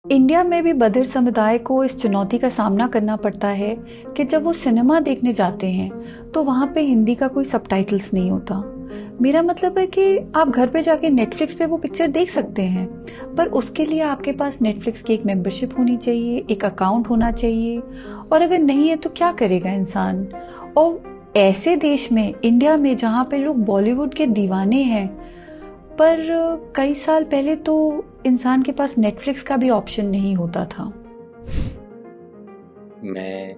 India में भी बधिर समुदाय को इस चुनौती का सामना करना पड़ता है कि जब वो सिनेमा देखने जाते हैं तो वहाँ पे हिंदी का कोई सबटाइटल्स नहीं होता। मेरा मतलब है कि आप घर पे जाके नेटफ्लिक्स पे वो पिक्चर देख सकते हैं, पर उसके लिए आपके पास नेटफ्लिक्स की एक मेंबरशिप होनी चाहिए, एक अकाउंट होना चाहिए। और अगर नहीं है तो क्या करेगा इंसान। और ऐसे देश में, इंडिया में, जहाँ पे लोग बॉलीवुड के दीवाने हैं, पर कई साल पहले तो इंसान के पास नेटफ्लिक्स का भी ऑप्शन नहीं होता था। मैं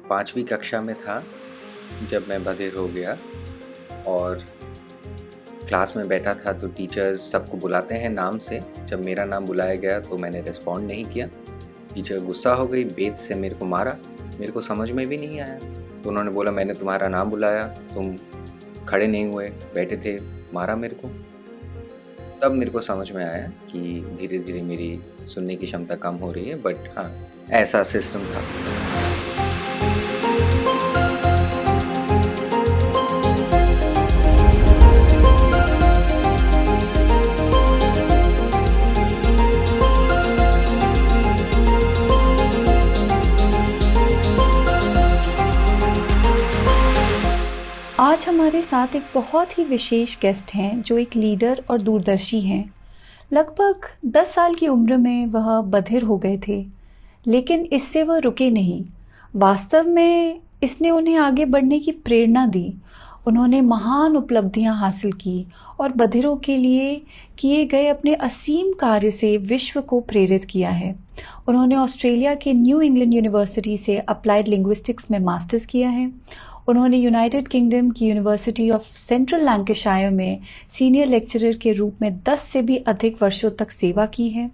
5वीं कक्षा में था जब मैं बधिर हो गया। और क्लास में बैठा था तो टीचर्स सबको बुलाते हैं नाम से। जब मेरा नाम बुलाया गया तो मैंने रिस्पॉन्ड नहीं किया। टीचर गुस्सा हो गई, बेत से मेरे को मारा। मेरे को समझ में भी नहीं आया। तो उन्होंने बोला मैंने तुम्हारा नाम बुलाया, तुम खड़े नहीं हुए, बैठे थे, मारा मेरे को। तब मेरे को समझ में आया कि धीरे धीरे मेरी सुनने की क्षमता कम हो रही है। बट हाँ, ऐसा सिस्टम था। आज हमारे साथ एक बहुत ही विशेष गेस्ट हैं जो एक लीडर और दूरदर्शी हैं। लगभग 10 साल की उम्र में वह बधिर हो गए थे, लेकिन इससे वह रुके नहीं। वास्तव में इसने उन्हें आगे बढ़ने की प्रेरणा दी। उन्होंने महान उपलब्धियां हासिल की और बधिरों के लिए किए गए अपने असीम कार्य से विश्व को प्रेरित किया है। उन्होंने ऑस्ट्रेलिया के न्यू इंग्लैंड यूनिवर्सिटी से अप्लाइड लिंग्विस्टिक्स में मास्टर्स किया है। उन्होंने यूनाइटेड किंगडम की यूनिवर्सिटी ऑफ सेंट्रल लैंकाशायर में सीनियर लेक्चरर के रूप में 10 से भी अधिक वर्षों तक सेवा की है।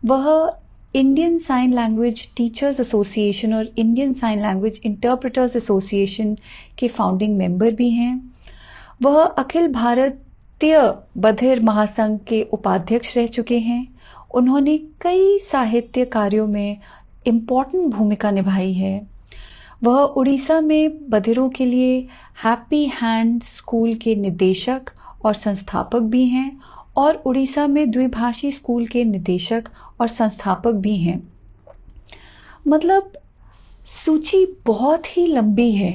वह Indian sign language teachers association और Indian sign language interpreters association के फाउंडिंग मेंबर भी हैं। वह अखिल भारतीय बधिर महासंघ के उपाध्यक्ष रह चुके हैं। उन्होंने कई साहित्य कार्यों में इम्पोर्टेंट भूमिका निभाई है। वह उड़ीसा में बधिरों के लिए हैप्पी हैंड स्कूल के निदेशक और संस्थापक भी हैं और उड़ीसा में द्विभाषी स्कूल के निदेशक और संस्थापक भी हैं। मतलब सूची बहुत ही लंबी है।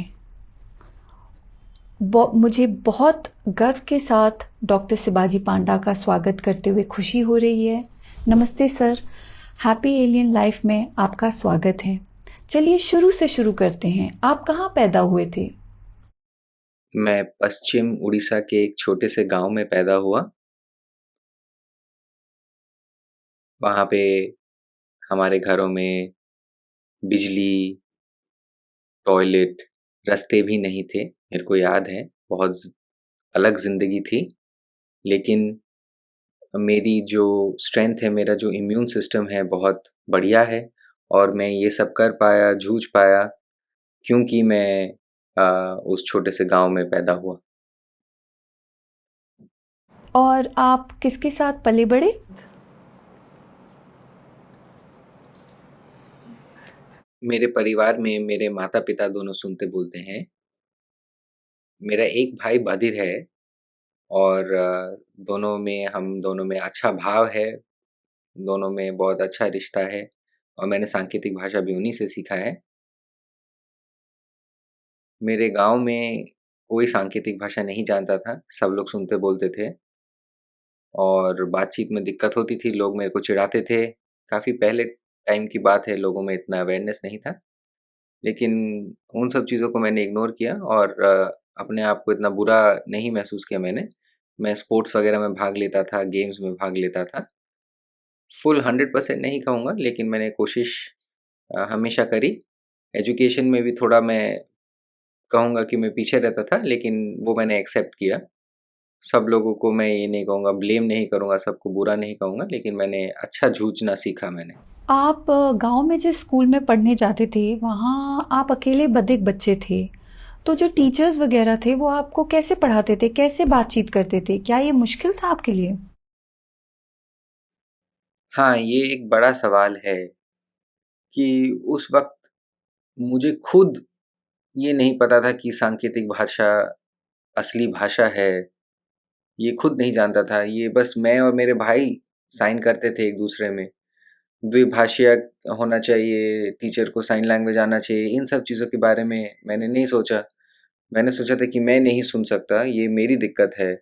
मुझे बहुत गर्व के साथ डॉक्टर शिवाजी पांडा का स्वागत करते हुए खुशी हो रही है। नमस्ते सर, हैप्पी एलियन लाइफ में आपका स्वागत है। चलिए शुरू से शुरू करते हैं। आप कहाँ पैदा हुए थे? मैं पश्चिम उड़ीसा के एक छोटे से गांव में पैदा हुआ। वहाँ पे हमारे घरों में बिजली, टॉयलेट, रास्ते भी नहीं थे। मेरे को याद है, बहुत अलग ज़िंदगी थी। लेकिन मेरी जो स्ट्रेंथ है, मेरा जो इम्यून सिस्टम है, बहुत बढ़िया है। और मैं ये सब कर पाया, जूझ पाया, क्योंकि मैं उस छोटे से गांव में पैदा हुआ। और आप किसके साथ पले बड़े? मेरे परिवार में मेरे माता पिता दोनों सुनते बोलते हैं। मेरा एक भाई बधिर है और हम दोनों में अच्छा भाव है। दोनों में बहुत अच्छा रिश्ता है और मैंने सांकेतिक भाषा भी उन्हीं से सीखा है। मेरे गांव में कोई सांकेतिक भाषा नहीं जानता था, सब लोग सुनते बोलते थे और बातचीत में दिक्कत होती थी, लोग मेरे को चिढ़ाते थे। काफ़ी पहले टाइम की बात है, लोगों में इतना अवेयरनेस नहीं था। लेकिन उन सब चीज़ों को मैंने इग्नोर किया और अपने आप को इतना बुरा नहीं महसूस किया मैंने। मैं स्पोर्ट्स वगैरह में भाग लेता था, गेम्स में भाग लेता था। फुल 100% नहीं कहूँगा, लेकिन मैंने कोशिश हमेशा करी। एजुकेशन में भी थोड़ा मैं कहूँगा कि मैं पीछे रहता था, लेकिन वो मैंने एक्सेप्ट किया। सब लोगों को मैं ये नहीं कहूँगा, ब्लेम नहीं करूँगा, सबको बुरा नहीं कहूँगा, लेकिन मैंने अच्छा जूझना सीखा मैंने। आप गांव में जिस स्कूल में पढ़ने जाते थे, वहाँ आप अकेले बधिक बच्चे थे। तो जो टीचर्स वगैरह थे, वो आपको कैसे पढ़ाते थे? कैसे बातचीत करते थे? क्या ये मुश्किल था आपके लिए? हाँ, ये एक बड़ा सवाल है कि उस वक़्त मुझे खुद ये नहीं पता था कि सांकेतिक भाषा असली भाषा है। ये खुद नहीं जानता था। ये बस मैं और मेरे भाई साइन करते थे एक दूसरे में। द्विभाषीय होना चाहिए, टीचर को साइन लैंग्वेज आना चाहिए, इन सब चीज़ों के बारे में मैंने नहीं सोचा। मैंने सोचा था कि मैं नहीं सुन सकता, ये मेरी दिक्कत है।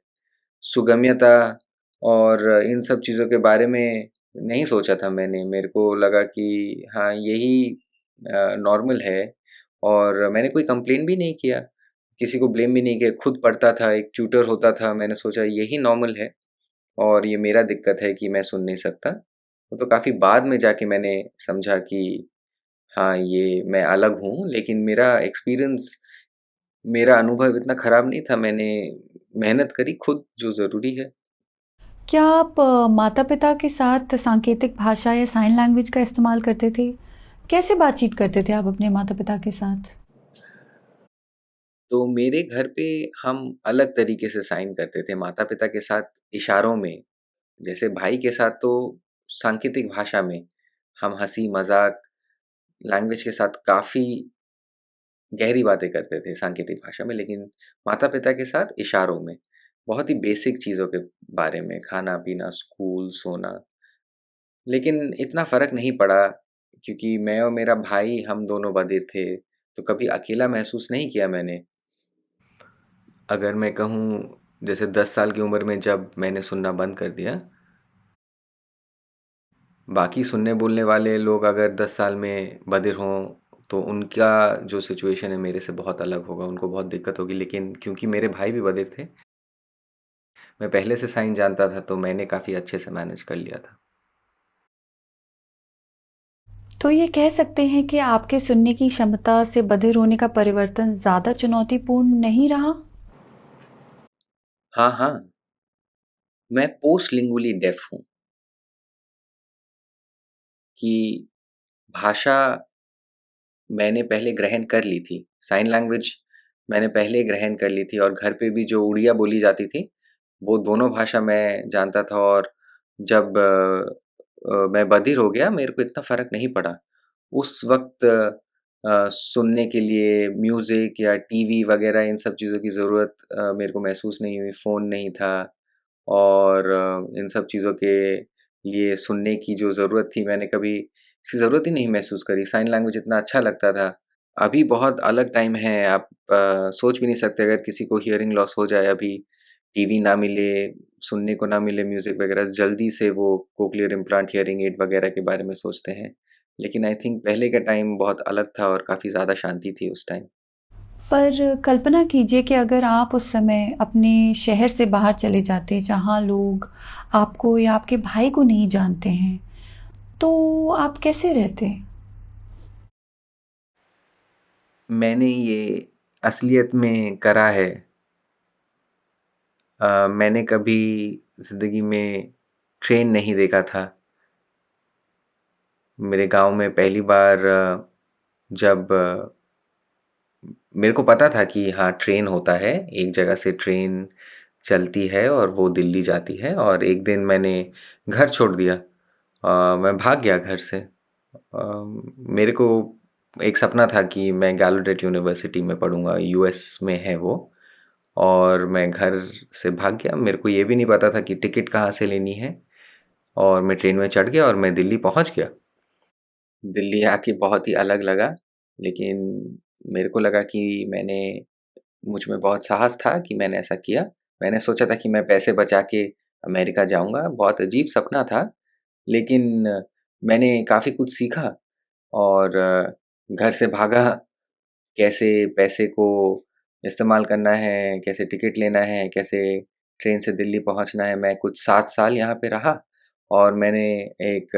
सुगम्यता और इन सब चीज़ों के बारे में नहीं सोचा था मैंने। मेरे को लगा कि हाँ, यही नॉर्मल है और मैंने कोई कंप्लेन भी नहीं किया, किसी को ब्लेम भी नहीं किया। खुद पढ़ता था, एक ट्यूटर होता था, मैंने सोचा यही नॉर्मल है और ये मेरा दिक्कत है कि मैं सुन नहीं सकता। वो तो काफ़ी बाद में जाके मैंने समझा कि हाँ, ये मैं अलग हूँ, लेकिन मेरा अनुभव इतना ख़राब नहीं था। मैंने मेहनत करी खुद, जो ज़रूरी है। क्या आप माता-पिता के साथ सांकेतिक भाषा या साइन लैंग्वेज का इस्तेमाल करते थे? कैसे बातचीत करते थे आप अपने माता-पिता के साथ? तो मेरे घर पे हम अलग तरीके से साइन करते थे, माता-पिता के साथ इशारों में, जैसे भाई के साथ तो सांकेतिक भाषा में हम हँसी-मज़ाक, लैंग्वेज के साथ काफ़ी गहरी बातें करते थे सांकेतिक भाषा में, लेकिन माता-पिता के साथ इशारों में, बहुत ही बेसिक चीज़ों के बारे में, खाना-पीना, स्कूल, सोना। लेकिन इतना फ़र्क नहीं पड़ा क्योंकि मैं और मेरा भाई हम दोनों बधिर थे, तो कभी अकेला महसूस नहीं किया मैंने। अगर मैं कहूँ जैसे 10 साल की उम्र में जब मैंने सुनना बंद कर दिया, बाकी सुनने बोलने वाले लोग अगर 10 साल में बधिर हों, तो उनका जो सिचुएशन है मेरे से बहुत अलग होगा, उनको बहुत दिक्कत होगी। लेकिन क्योंकि मेरे भाई भी बधिर थे, मैं पहले से साइन जानता था, तो मैंने काफ़ी अच्छे से मैनेज कर लिया था। तो ये कह सकते हैं कि आपके सुनने की क्षमता से बधिर होने का परिवर्तन ज़्यादा चुनौतीपूर्ण नहीं रहा? हाँ, हाँ, मैं पोस्ट लिंगुअली डेफ हूँ कि भाषा मैंने पहले ग्रहण कर ली थी। साइन लैंग्वेज मैंने पहले ग्रहण कर ली थी और घर पे भी जो उड़िया बोली जाती थी, वो दोनों भाषा मैं जानता था और जब मैं बधिर हो गया, मेरे को इतना फ़र्क नहीं पड़ा। उस वक़्त सुनने के लिए म्यूज़िक या टीवी वग़ैरह इन सब चीज़ों की ज़रूरत मेरे को महसूस नहीं हुई, फ़ोन नहीं था और इन सब चीज़ों के लिए सुनने की जो ज़रूरत थी, मैंने कभी इसकी ज़रूरत ही नहीं महसूस करी। साइन लैंग्वेज इतना अच्छा लगता था। अभी बहुत अलग टाइम है, आप सोच भी नहीं सकते अगर किसी को हियरिंग लॉस हो जाए अभी, टीवी ना मिले, सुनने को ना मिले म्यूज़िक वगैरह, जल्दी से वो कोक्लियर इम्प्लांट, हियरिंग एड वगैरह के बारे में सोचते हैं। लेकिन आई थिंक पहले का टाइम बहुत अलग था और काफ़ी ज़्यादा शांति थी उस टाइम। पर कल्पना कीजिए कि अगर आप उस समय अपने शहर से बाहर चले जाते, जहाँ लोग आपको या आपके भाई को नहीं जानते हैं, तो आप कैसे रहते? मैंने ये असलियत में करा है। मैंने कभी ज़िंदगी में ट्रेन नहीं देखा था। मेरे गाँव में पहली बार जब मेरे को पता था कि हाँ, ट्रेन होता है, एक जगह से ट्रेन चलती है और वो दिल्ली जाती है और एक दिन मैंने घर छोड़ दिया। मैं भाग गया घर से। मेरे को एक सपना था कि मैं गैलोडेट यूनिवर्सिटी में पढ़ूँगा, यूएस में है वो और मैं घर से भाग गया। मेरे को ये भी नहीं पता था कि टिकट कहाँ से लेनी है और मैं ट्रेन में चढ़ गया और मैं दिल्ली पहुँच गया। दिल्ली आके बहुत ही अलग लगा, लेकिन मेरे को लगा कि मुझ में बहुत साहस था कि मैंने ऐसा किया। मैंने सोचा था कि मैं पैसे बचा के अमेरिका जाऊँगा, बहुत अजीब सपना था, लेकिन मैंने काफ़ी कुछ सीखा और घर से भागा, कैसे पैसे को इस्तेमाल करना है, कैसे टिकट लेना है, कैसे ट्रेन से दिल्ली पहुँचना है। मैं कुछ 7 साल यहाँ पे रहा और मैंने एक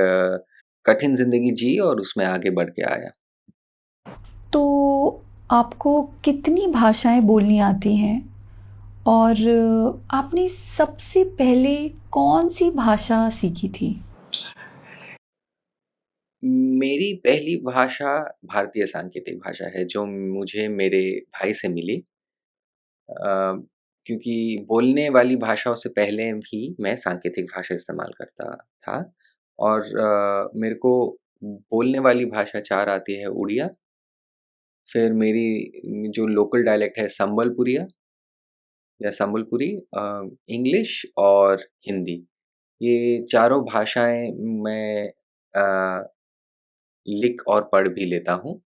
कठिन ज़िंदगी जी और उसमें आगे बढ़ के आया। तो आपको कितनी भाषाएँ बोलनी आती हैं? और आपने सबसे पहले कौन-सी भाषा सीखी थी? मेरी पहली भाषा भारतीय सांकेतिक भाषा है, जो मुझे मेरे भाई से मिली। क्योंकि बोलने वाली भाषाओं से पहले भी मैं सांकेतिक भाषा इस्तेमाल करता था और मेरे को बोलने वाली भाषा 4 आती है, उड़िया, फिर मेरी जो लोकल डायलेक्ट है संबलपुरिया या संबलपुरी, इंग्लिश और हिंदी। ये चारों भाषाएँ मैं लिख और पढ़ भी लेता हूँ।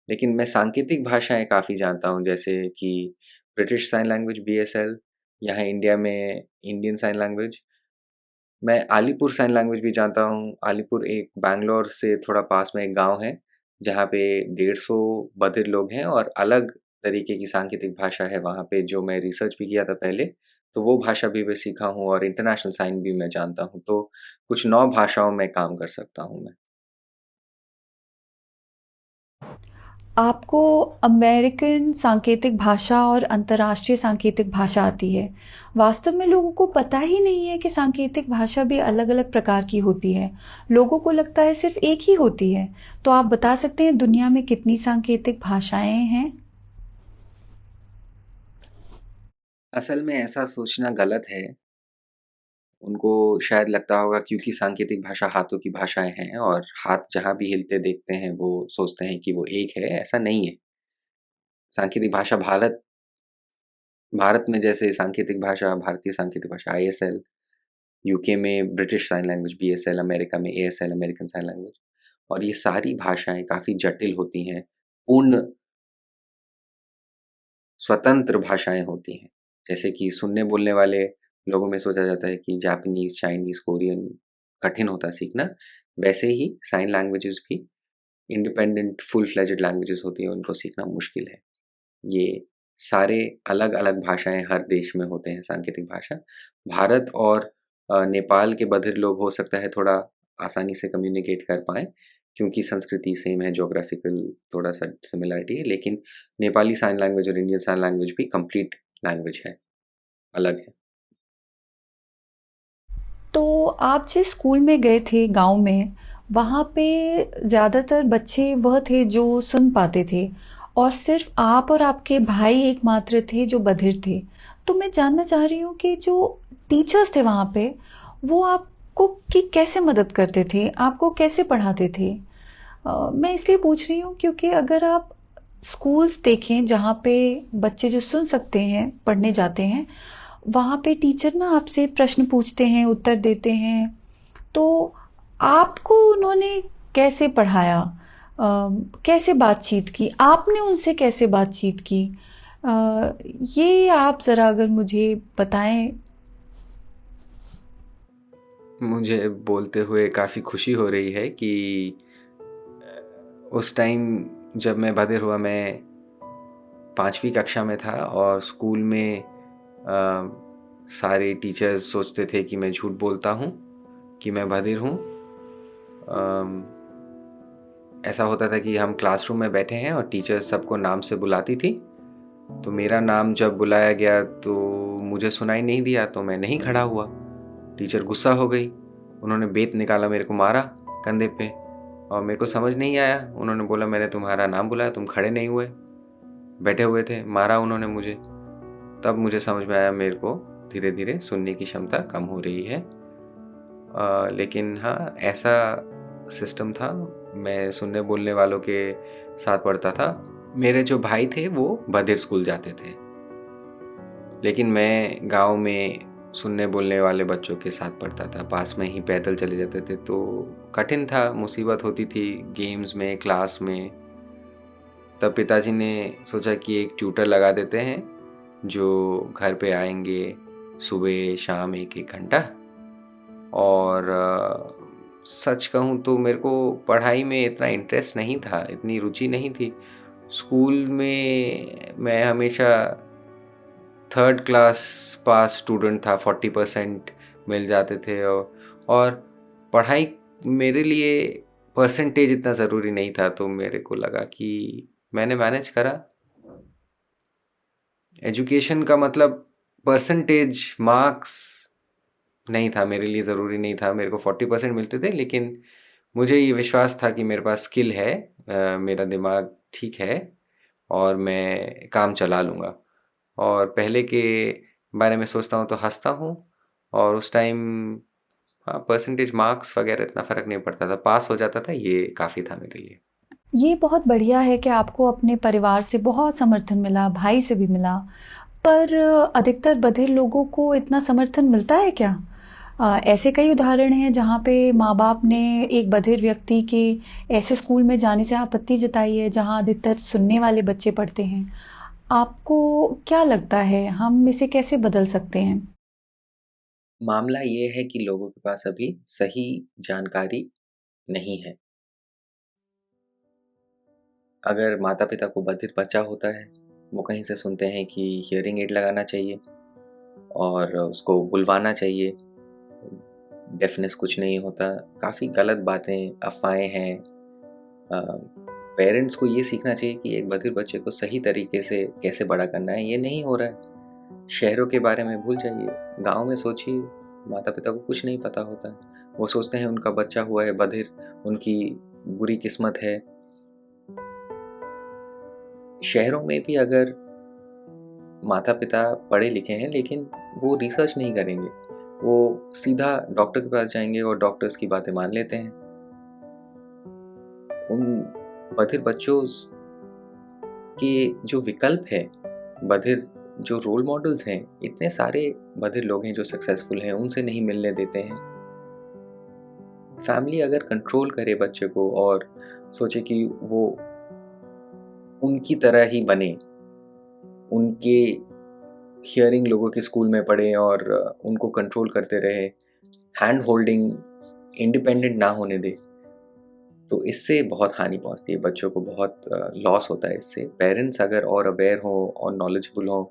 लेकिन मैं सांकेतिक भाषाएँ काफ़ी जानता हूँ, जैसे कि ब्रिटिश साइन लैंग्वेज BSL, यहाँ इंडिया में इंडियन साइन लैंग्वेज। मैं अलीपुर साइन लैंग्वेज भी जानता हूँ। अलीपुर एक बैंगलोर से थोड़ा पास में एक गाँव है, जहाँ पे 150 बधिर लोग हैं और अलग तरीके की सांकेतिक भाषा है वहाँ पे, जो मैं रिसर्च भी किया था पहले, तो वो भाषा भी मैं सीखा हूँ और इंटरनेशनल साइन भी मैं जानता हूँ। तो कुछ 9 भाषाओं में काम कर सकता हूँ मैं। आपको अमेरिकन सांकेतिक भाषा और अंतर्राष्ट्रीय सांकेतिक भाषा आती है। वास्तव में लोगों को पता ही नहीं है कि सांकेतिक भाषा भी अलग-अलग प्रकार की होती है। लोगों को लगता है सिर्फ एक ही होती है। तो आप बता सकते हैं दुनिया में कितनी सांकेतिक भाषाएं हैं? असल में ऐसा सोचना गलत है। उनको शायद लगता होगा क्योंकि सांकेतिक भाषा हाथों की भाषाएँ हैं और हाथ जहाँ भी हिलते देखते हैं, वो सोचते हैं कि वो एक है, ऐसा नहीं है। सांकेतिक भाषा भारत में जैसे सांकेतिक भाषा, भारतीय सांकेतिक भाषा ISL, यूके में British sign language BSL, America में ASL, अमेरिकन साइन लैंग्वेज, और ये सारी भाषाएँ काफ़ी जटिल होती हैं, पूर्ण स्वतंत्र भाषाएँ होती हैं। जैसे कि सुनने बोलने वाले लोगों में सोचा जाता है कि जापानीज़, चाइनीज़, कोरियन कठिन होता है सीखना, वैसे ही साइन लैंग्वेजेज़ भी इंडिपेंडेंट फुल फ्लेजेड लैंग्वेजेज़ होती हैं, उनको सीखना मुश्किल है। ये सारे अलग-अलग भाषाएँ हर देश में होते हैं सांकेतिक भाषा। भारत और नेपाल के बधिर लोग हो सकता है थोड़ा आसानी से कम्युनिकेट कर पाएँ, क्योंकि संस्कृति सेम है, ज्योग्राफिकल थोड़ा-सा सिमिलैरिटी है, लेकिन नेपाली साइन लैंग्वेज और इंडियन साइन लैंग्वेज भी कंप्लीट लैंग्वेज है, अलग है। तो आप जिस स्कूल में गए थे गाँव में, वहाँ पे ज़्यादातर बच्चे वह थे जो सुन पाते थे और सिर्फ़ आप और आपके भाई एकमात्र थे जो बधिर थे। तो मैं जानना चाह रही हूँ कि जो टीचर्स थे वहाँ पे, वो आपको की कैसे मदद करते थे? आपको कैसे पढ़ाते थे? मैं इसलिए पूछ रही हूँ क्योंकि अगर आप स्कूल्स देखें जहाँ पे बच्चे जो सुन सकते हैं, पढ़ने जाते हैं, वहाँ पे टीचर ना आपसे प्रश्न पूछते हैं, उत्तर देते हैं। तो आपको उन्होंने कैसे पढ़ाया? कैसे बातचीत की? आपने उनसे कैसे बातचीत की? ये आप ज़रा अगर मुझे बताएँ। मुझे बोलते हुए काफ़ी खुशी हो रही है कि उस टाइम जब मैं बधिर हुआ, मैं 5वीं कक्षा में था और स्कूल में सारे टीचर्स सोचते थे कि मैं झूठ बोलता हूँ, कि मैं बधिर हूँ। ऐसा होता था कि हम क्लासरूम में बैठे हैं और टीचर्स सबको नाम से बुलाती थी, तो मेरा नाम जब बुलाया गया तो मुझे सुनाई नहीं दिया, तो मैं नहीं खड़ा हुआ। टीचर गुस्सा हो गई, उन्होंने बेत निकाला, मेरे को मारा कंधे पे, और मेरे को समझ नहीं आया। उन्होंने बोला मैंने तुम्हारा नाम बुलाया, तुम खड़े नहीं हुए, बैठे हुए थे, मारा उन्होंने मुझे। तब मुझे समझ में आया मेरे को धीरे धीरे सुनने की क्षमता कम हो रही है। लेकिन हाँ, ऐसा सिस्टम था, मैं सुनने बोलने वालों के साथ पढ़ता था। मेरे जो भाई थे वो बधिर स्कूल जाते थे, लेकिन मैं गांव में सुनने बोलने वाले बच्चों के साथ पढ़ता था, पास में ही पैदल चले जाते थे, तो कठिन था, मुसीबत होती थी गेम्स में, क्लास में। तब पिताजी ने सोचा कि एक ट्यूटर लगा देते हैं जो घर पे आएंगे सुबह शाम 1-1 घंटा। और सच कहूँ तो मेरे को पढ़ाई में इतना इंटरेस्ट नहीं था, इतनी रुचि नहीं थी। स्कूल में मैं हमेशा 3rd क्लास पास स्टूडेंट था, 40% मिल जाते थे, और पढ़ाई मेरे लिए परसेंटेज इतना ज़रूरी नहीं था, तो मेरे को लगा कि मैंने मैनेज करा। एजुकेशन का मतलब परसेंटेज, मार्क्स नहीं था मेरे लिए, ज़रूरी नहीं था। मेरे को 40% मिलते थे, लेकिन मुझे ये विश्वास था कि मेरे पास स्किल है, मेरा दिमाग ठीक है और मैं काम चला लूँगा। और पहले के बारे में सोचता हूँ तो हंसता हूँ, और उस टाइम हाँ, परसेंटेज मार्क्स वगैरह इतना फ़र्क नहीं पड़ता था, पास हो जाता था, ये काफ़ी था मेरे लिए। ये बहुत बढ़िया है कि आपको अपने परिवार से बहुत समर्थन मिला, भाई से भी मिला। पर अधिकतर बधिर लोगों को इतना समर्थन मिलता है क्या? ऐसे कई उदाहरण हैं जहाँ पे माँ-बाप ने एक बधिर व्यक्ति के ऐसे स्कूल में जाने से आपत्ति जताई है जहाँ अधिकतर सुनने वाले बच्चे पढ़ते हैं। आपको क्या लगता है हम इसे कैसे बदल सकते हैं? मामला ये है कि लोगों के पास अभी सही जानकारी नहीं है। अगर माता-पिता को बधिर बच्चा होता है, वो कहीं से सुनते हैं कि हियरिंग एड लगाना चाहिए और उसको बुलवाना चाहिए। डेफनेस कुछ नहीं होता। काफ़ी गलत बातें, अफ़वाहें हैं। अ, पेरेंट्स को ये सीखना चाहिए कि एक बधिर बच्चे को सही तरीके से कैसे बड़ा करना है, ये नहीं हो रहा है। शहरों के बारे में भूल जाइए, गाँव में सोचिए, माता-पिता को कुछ नहीं पता होता है। वो सोचते हैं उनका बच्चा हुआ है बधिर, उनकी बुरी किस्मत है। शहरों में भी अगर माता-पिता पढ़े-लिखे हैं लेकिन वो रिसर्च नहीं करेंगे, वो सीधा डॉक्टर के पास जाएँगे और डॉक्टर्स की बातें मान लेते हैं। उन बधिर बच्चों के जो विकल्प है, बधिर जो रोल मॉडल्स हैं, इतने सारे बधिर लोग हैं जो सक्सेसफुल हैं, उनसे नहीं मिलने देते हैं। फैमिली अगर कंट्रोल करे बच्चे को और सोचे कि वो उनकी तरह ही बने, उनके हियरिंग लोगों के स्कूल में पढ़े और उनको कंट्रोल करते रहे, हैंड होल्डिंग, इंडिपेंडेंट ना होने दे, तो इससे बहुत हानि पहुंचती है, बच्चों को बहुत लॉस होता है इससे। पेरेंट्स अगर और अवेयर हो और नॉलेजेबल हो,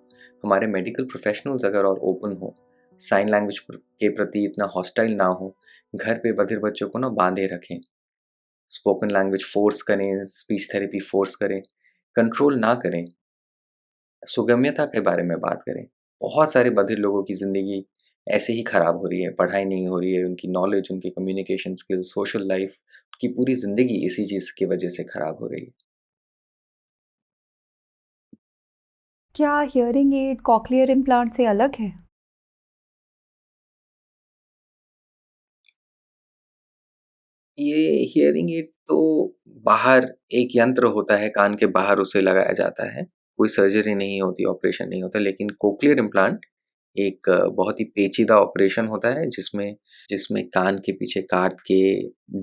हमारे मेडिकल प्रोफेशनल्स अगर और ओपन हो, साइन लैंग्वेज के प्रति इतना हॉस्टाइल ना हो, घर पे बधिर बच्चों को ना बांधे रखें, स्पोकन लैंग्वेज फोर्स करें, स्पीच थेरेपी फोर्स करें, कंट्रोल ना करें, सुगम्यता के बारे में बात करें। बहुत सारे बधिर लोगों की ज़िंदगी ऐसे ही ख़राब हो रही है, पढ़ाई नहीं हो रही है, उनकी नॉलेज, उनकी कम्युनिकेशन स्किल्स, सोशल लाइफ की पूरी ज़िंदगी इसी चीज़ की वजह से ख़राब हो रही है। क्या हियरिंग एड कॉक्लियर इम्प्लांट से अलग है? ये हियरिंग एड तो बाहर एक यंत्र होता है, कान के बाहर उसे लगाया जाता है। कोई सर्जरी नहीं होती, ऑपरेशन नहीं होता, लेकिन कोक्लियर इम्प्लांट एक बहुत ही पेचीदा ऑपरेशन होता है जिसमें जिसमें कान के पीछे काट के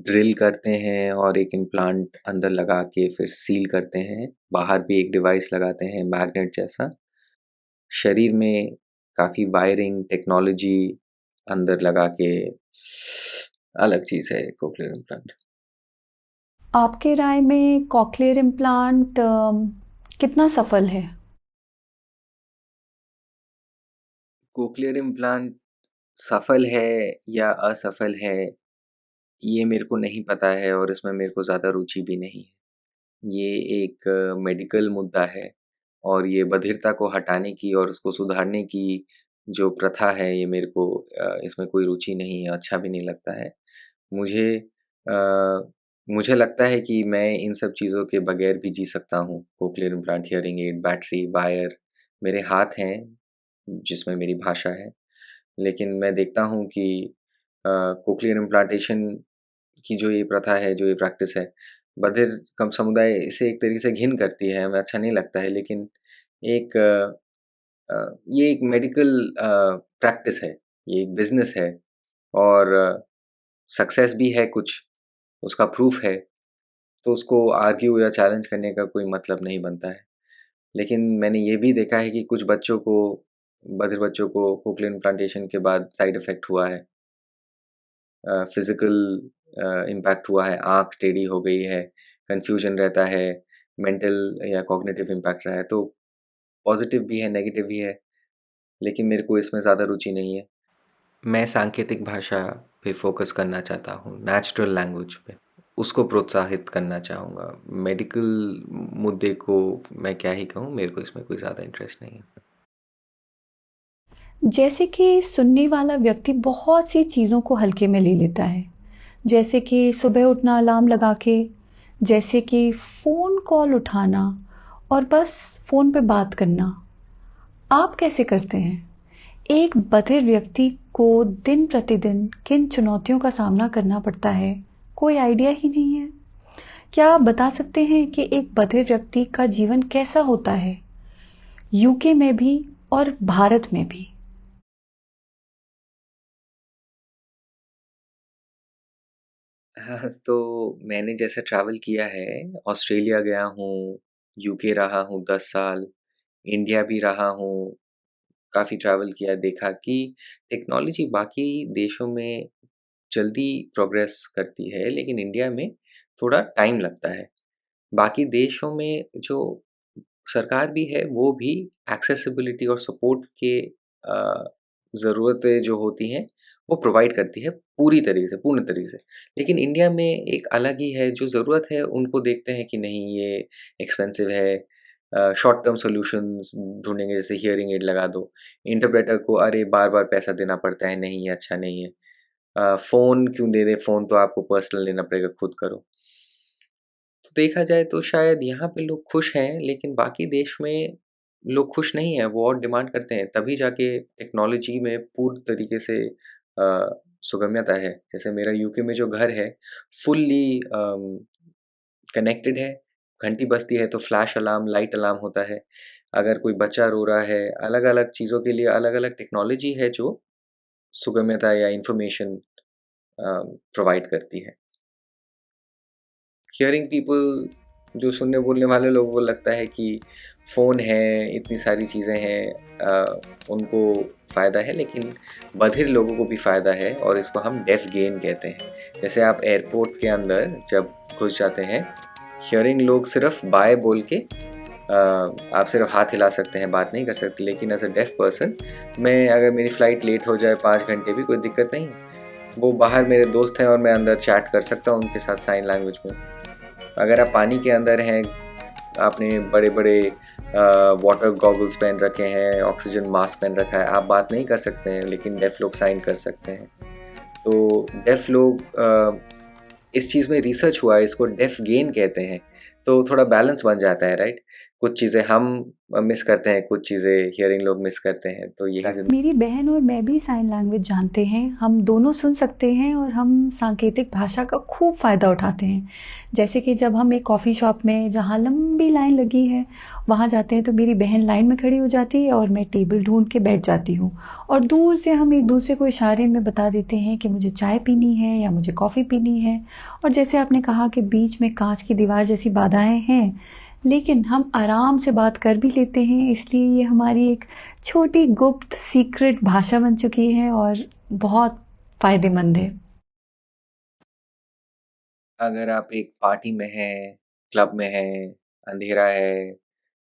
ड्रिल करते हैं और एक इम्प्लांट अंदर लगा के फिर सील करते हैं। बाहर भी एक डिवाइस लगाते हैं मैग्नेट जैसा। शरीर में काफ़ी वायरिंग, टेक्नोलॉजी अंदर लगा के अलग चीज़ है कोक्लियर इम्प्लांट। आपके राय में कॉक्लियर इम्प्लांट कितना सफल है? कोक्लियर इम्प्लांट सफल है या असफल है, ये मेरे को नहीं पता है और इसमें मेरे को ज़्यादा रुचि भी नहीं है। ये एक मेडिकल मुद्दा है और ये बधिरता को हटाने की और उसको सुधारने की जो प्रथा है, ये मेरे को इसमें कोई रुचि नहीं है, अच्छा भी नहीं लगता है। मुझे मुझे लगता है कि मैं इन सब चीज़ों के बगैर भी जी सकता हूँ। Cochlear implant, hearing aid, battery, wire, मेरे हाथ हैं जिसमें मेरी भाषा है। लेकिन मैं देखता हूँ कि कोक्लियर इम्प्लांटेशन की जो ये प्रथा है, जो ये प्रैक्टिस है, बधिर कम समुदाय इसे एक तरीके से घिन करती है, हमें अच्छा नहीं लगता है। लेकिन एक ये एक मेडिकल प्रैक्टिस है, ये एक बिज़नेस है और सक्सेस भी है कुछ, उसका प्रूफ़ है, तो उसको आर्ग्यू या चैलेंज करने का कोई मतलब नहीं बनता है। लेकिन मैंने ये भी देखा है कि कुछ बच्चों को, बधिर बच्चों को कोक्लियर इम्प्लांटेशन के बाद साइड इफ़ेक्ट हुआ है। फिज़िकल इम्पैक्ट हुआ है, आँख टेढ़ी हो गई है, कन्फ्यूजन रहता है, मेंटल या कॉग्निटिव इम्पैक्ट रहा है, तो पॉज़िटिव भी है, नेगेटिव भी है, लेकिन मेरे को इसमें ज़्यादा रुचि नहीं है। मैं सांकेतिक भाषा पे फ़ोकस करना चाहता हूँ, नेचुरल लैंग्वेज पे, उसको प्रोत्साहित करना चाहूँगा। मेडिकल मुद्दे को मैं क्या ही कहूँ, मेरे को इसमें कोई ज़्यादा इंटरेस्ट नहीं है। जैसे कि सुनने वाला व्यक्ति बहुत सी चीज़ों को हल्के में ले लेता है, जैसे कि सुबह उठना अलार्म लगा के, जैसे कि फ़ोन कॉल उठाना और बस फ़ोन पे बात करना। आप कैसे करते हैं? एक बधिर व्यक्ति को दिन प्रतिदिन किन चुनौतियों का सामना करना पड़ता है, कोई आइडिया ही नहीं है। क्या आप बता सकते हैं कि एक बधिर व्यक्ति का जीवन कैसा होता है, यूके में भी और भारत में भी? हाँ, तो मैंने जैसे ट्रैवल किया है, ऑस्ट्रेलिया गया हूँ, यूके रहा हूँ 10 साल, इंडिया भी रहा हूँ, काफ़ी ट्रैवल किया, देखा कि टेक्नोलॉजी बाकी देशों में जल्दी प्रोग्रेस करती है, लेकिन इंडिया में थोड़ा टाइम लगता है। बाकी देशों में जो सरकार भी है, वो भी एक्सेसिबिलिटी और सपोर्ट के ज़रूरतें जो होती हैं, वो प्रोवाइड करती है पूरी तरीके से, पूर्ण तरीके से। लेकिन इंडिया में एक अलग ही है, जो ज़रूरत है उनको देखते हैं कि नहीं ये एक्सपेंसिव है, शॉर्ट टर्म सॉल्यूशंस ढूँढेंगे, जैसे हियरिंग एड लगा दो। इंटरप्रेटर को अरे बार-बार पैसा देना पड़ता है, नहीं ये अच्छा नहीं है। फ़ोन क्यों दे दें, फ़ोन तो आपको पर्सनल लेना पड़ेगा, खुद करो। तो देखा जाए तो शायद यहाँ पे लोग खुश हैं, लेकिन बाकी देश में लोग खुश नहीं हैं, वो और डिमांड करते हैं, तभी जाके टेक्नोलॉजी में पूर्ण तरीके से सुगम्यता है। जैसे मेरा यूके में जो घर है, फुल्ली कनेक्टेड है, घंटी बजती है तो फ्लैश अलार्म, लाइट अलार्म होता है। अगर कोई बच्चा रो रहा है, अलग-अलग चीज़ों के लिए अलग-अलग टेक्नोलॉजी है जो सुगम्यता या इन्फॉर्मेशन प्रोवाइड करती है। हियरिंग पीपल, जो सुनने बोलने वाले लोगों को लगता है कि फ़ोन है, इतनी सारी चीज़ें हैं, उनको फ़ायदा है, लेकिन बधिर लोगों को भी फ़ायदा है और इसको हम डेफ गेन कहते हैं। जैसे आप एयरपोर्ट के अंदर जब घुस जाते हैं, हियरिंग लोग सिर्फ बाय बोल के आप सिर्फ हाथ हिला सकते हैं, बात नहीं कर सकते, लेकिन एज अ डेफ पर्सन मैं, अगर मेरी फ़्लाइट लेट हो जाए 5 घंटे भी, कोई दिक्कत नहीं है। वो बाहर मेरे दोस्त हैं और मैं अंदर चैट कर सकता हूँ उनके साथ साइन लैंग्वेज में। अगर आप पानी के अंदर हैं, आपने बड़े-बड़े वाटर गॉगल्स पहन रखे हैं, ऑक्सीजन मास्क पहन रखा है, आप बात नहीं कर सकते हैं, लेकिन डेफ लोग साइन कर सकते हैं। तो डेफ लोग, इस चीज़ में रिसर्च हुआ है, इसको डेफ गेन कहते हैं, तो थोड़ा बैलेंस बन जाता है, राइट? कुछ चीज़ें हम मिस करते हैं, कुछ चीज़ें हियरिंग लोग मिस करते हैं, तो यही ज़िंदगी। मेरी बहन और मैं भी साइन लैंग्वेज जानते हैं। हम दोनों सुन सकते हैं और हम सांकेतिक भाषा का खूब फ़ायदा उठाते हैं। जैसे कि जब हम एक कॉफ़ी शॉप में जहाँ लंबी लाइन लगी है, वहाँ जाते हैं तो मेरी बहन लाइन में खड़ी हो जाती है और मैं टेबल ढूँढ के बैठ जाती हूँ। और दूर से हम एक-दूसरे को इशारे में बता देते हैं कि मुझे चाय पीनी है या मुझे कॉफ़ी पीनी है। और जैसे आपने कहा कि बीच में काँच की दीवार जैसी बाधाएँ हैं, लेकिन हम आराम से बात कर भी लेते हैं, इसलिए ये हमारी एक छोटी गुप्त सीक्रेट भाषा बन चुकी है और बहुत फ़ायदेमंद है। अगर आप एक पार्टी में हैं, क्लब में हैं, अंधेरा है,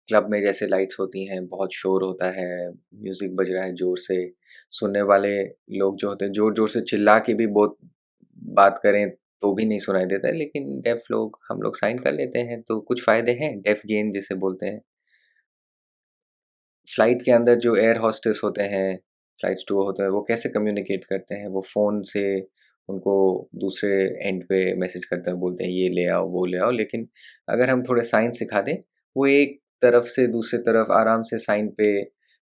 क्लब में जैसे लाइट्स होती हैं, बहुत शोर होता है, म्यूज़िक बज रहा है ज़ोर से, सुनने वाले लोग जो होते हैं ज़ोर-ज़ोर से चिल्ला के भी बहुत बात करें तो भी नहीं सुनाई देता है, लेकिन डेफ लोग, हम लोग साइन कर लेते हैं, तो कुछ फ़ायदे हैं, डेफ गेन जिसे बोलते हैं। फ्लाइट के अंदर जो एयर होस्टेस होते हैं, फ्लाइट स्टूवर्ड होते हैं, वो कैसे कम्युनिकेट करते हैं, वो फ़ोन से उनको दूसरे एंड पे मैसेज करते हैं, बोलते हैं ये ले आओ, वो ले आओ, लेकिन अगर हम थोड़े साइन सिखा दें, वो एक तरफ से दूसरी तरफ आराम से साइन पे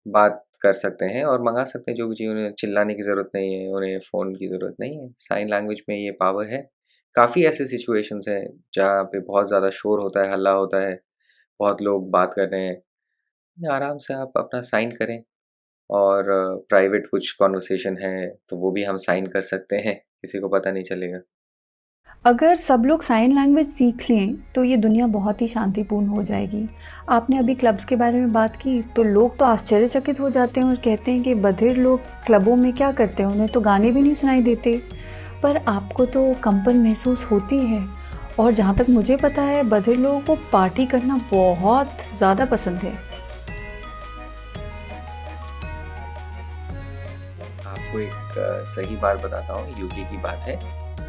बात कर सकते हैं और मँगा सकते हैं जो भी चाहिए, उन्हें चिल्लाने की ज़रूरत नहीं है, उन्हें फ़ोन की ज़रूरत नहीं है, साइन लैंग्वेज में ये पावर है। काफ़ी ऐसे सिचुएशंस हैं, जहाँ पे बहुत ज़्यादा शोर होता है, हल्ला होता है, बहुत लोग बात कर रहे हैं, आराम से आप अपना साइन करें, और प्राइवेट कुछ कन्वर्सेशन है, तो वो भी हम साइन कर सकते हैं, किसी को पता नहीं चलेगा। अगर सब लोग साइन लैंग्वेज सीख लें, तो ये दुनिया बहुत ही शांतिपूर्ण हो जाएगी। आपने अभी क्लब्स के बारे में बात की, तो लोग तो आश्चर्यचकित हो जाते हैं और कहते हैं कि बधिर लोग क्लबों में क्या करते हैं, उन्हें तो गाने भी नहीं सुनाई देते। पर आपको तो कंपन महसूस होती है। और जहाँ तक मुझे पता है, बधिर लोगों को पार्टी करना बहुत ज़्यादा पसंद है। आपको एक सही बात बताता हूँ, यूके की बात है,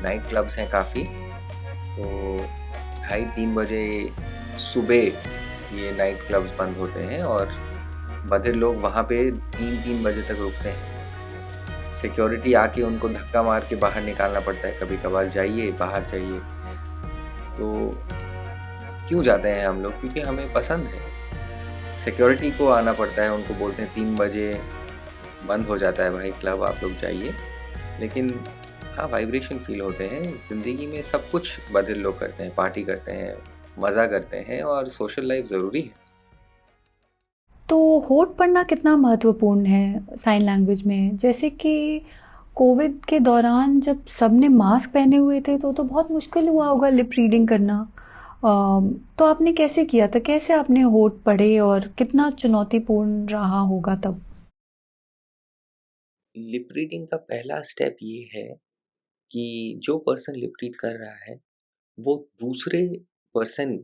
नाइट क्लब्स हैं काफ़ी, तो ढाई 3 बजे सुबह ये नाइट क्लब्स बंद होते हैं और बधिर लोग वहाँ पे 3-3 बजे तक रुकते हैं। सिक्योरिटी आके उनको धक्का मार के बाहर निकालना पड़ता है, कभी-कभार जाइए, बाहर जाइए। तो क्यों जाते हैं हम लोग? क्योंकि हमें पसंद है। सिक्योरिटी को आना पड़ता है, उनको बोलते हैं 3 बजे बंद हो जाता है भाई क्लब, आप लोग जाइए। लेकिन हाँ, वाइब्रेशन फ़ील होते हैं। ज़िंदगी में सब कुछ बधिर लोग करते हैं, पार्टी करते हैं, मज़ा करते हैं और सोशल लाइफ़ ज़रूरी है। तो होठ पढ़ना कितना महत्वपूर्ण है साइन लैंग्वेज में? जैसे कि कोविड के दौरान जब सबने मास्क पहने हुए थे तो बहुत मुश्किल हुआ होगा लिप रीडिंग करना। तो आपने कैसे किया था? कैसे आपने होठ पढ़े और कितना चुनौतीपूर्ण रहा होगा तब? लिप रीडिंग का पहला स्टेप ये है कि जो पर्सन लिप रीड कर रहा है, वो दूसरे पर्सन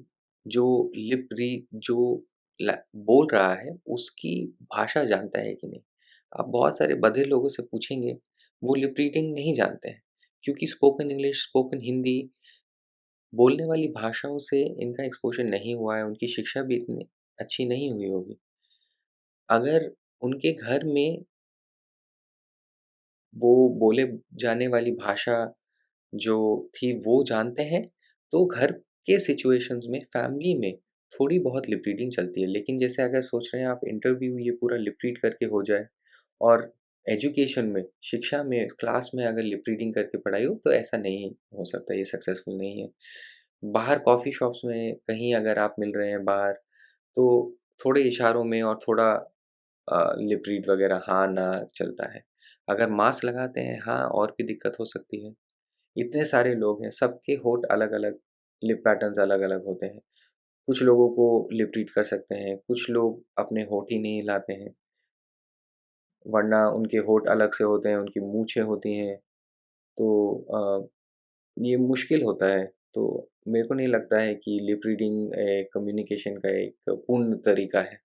जो लिप रीड जो बोल रहा है, उसकी भाषा जानता है कि नहीं। आप बहुत सारे बधिर लोगों से पूछेंगे, वो लिप रीडिंग नहीं जानते हैं, क्योंकि स्पोकन इंग्लिश, स्पोकन हिंदी, बोलने वाली भाषाओं से इनका एक्सपोजर नहीं हुआ है, उनकी शिक्षा भी इतनी अच्छी नहीं हुई होगी। अगर उनके घर में वो बोले जाने वाली भाषा जो थी वो जानते हैं, तो घर के सिचुएशंस में, फैमिली में थोड़ी बहुत लिप रीडिंग चलती है। लेकिन जैसे अगर सोच रहे हैं आप इंटरव्यू ये पूरा लिप रीड करके हो जाए, और एजुकेशन में, शिक्षा में, क्लास में अगर लिप रीडिंग करके पढ़ाई हो, तो ऐसा नहीं हो सकता, ये सक्सेसफुल नहीं है। बाहर कॉफ़ी शॉप्स में कहीं अगर आप मिल रहे हैं बाहर, तो थोड़े इशारों में और थोड़ा लिप रीड वगैरह हाँ, ना चलता है। अगर मास्क लगाते हैं, हाँ, और भी दिक्कत हो सकती है। इतने सारे लोग हैं, सबके होंठ अलग-अलग, लिप पैटर्न्स अलग-अलग होते हैं। कुछ लोगों को लिप रीड कर सकते हैं, कुछ लोग अपने होंठ ही नहीं हिलाते हैं, वरना उनके होंठ अलग से होते हैं, उनकी मूंछें होती हैं, तो ये मुश्किल होता है। तो मेरे को नहीं लगता है कि लिप रीडिंग कम्युनिकेशन का एक पूर्ण तरीका है।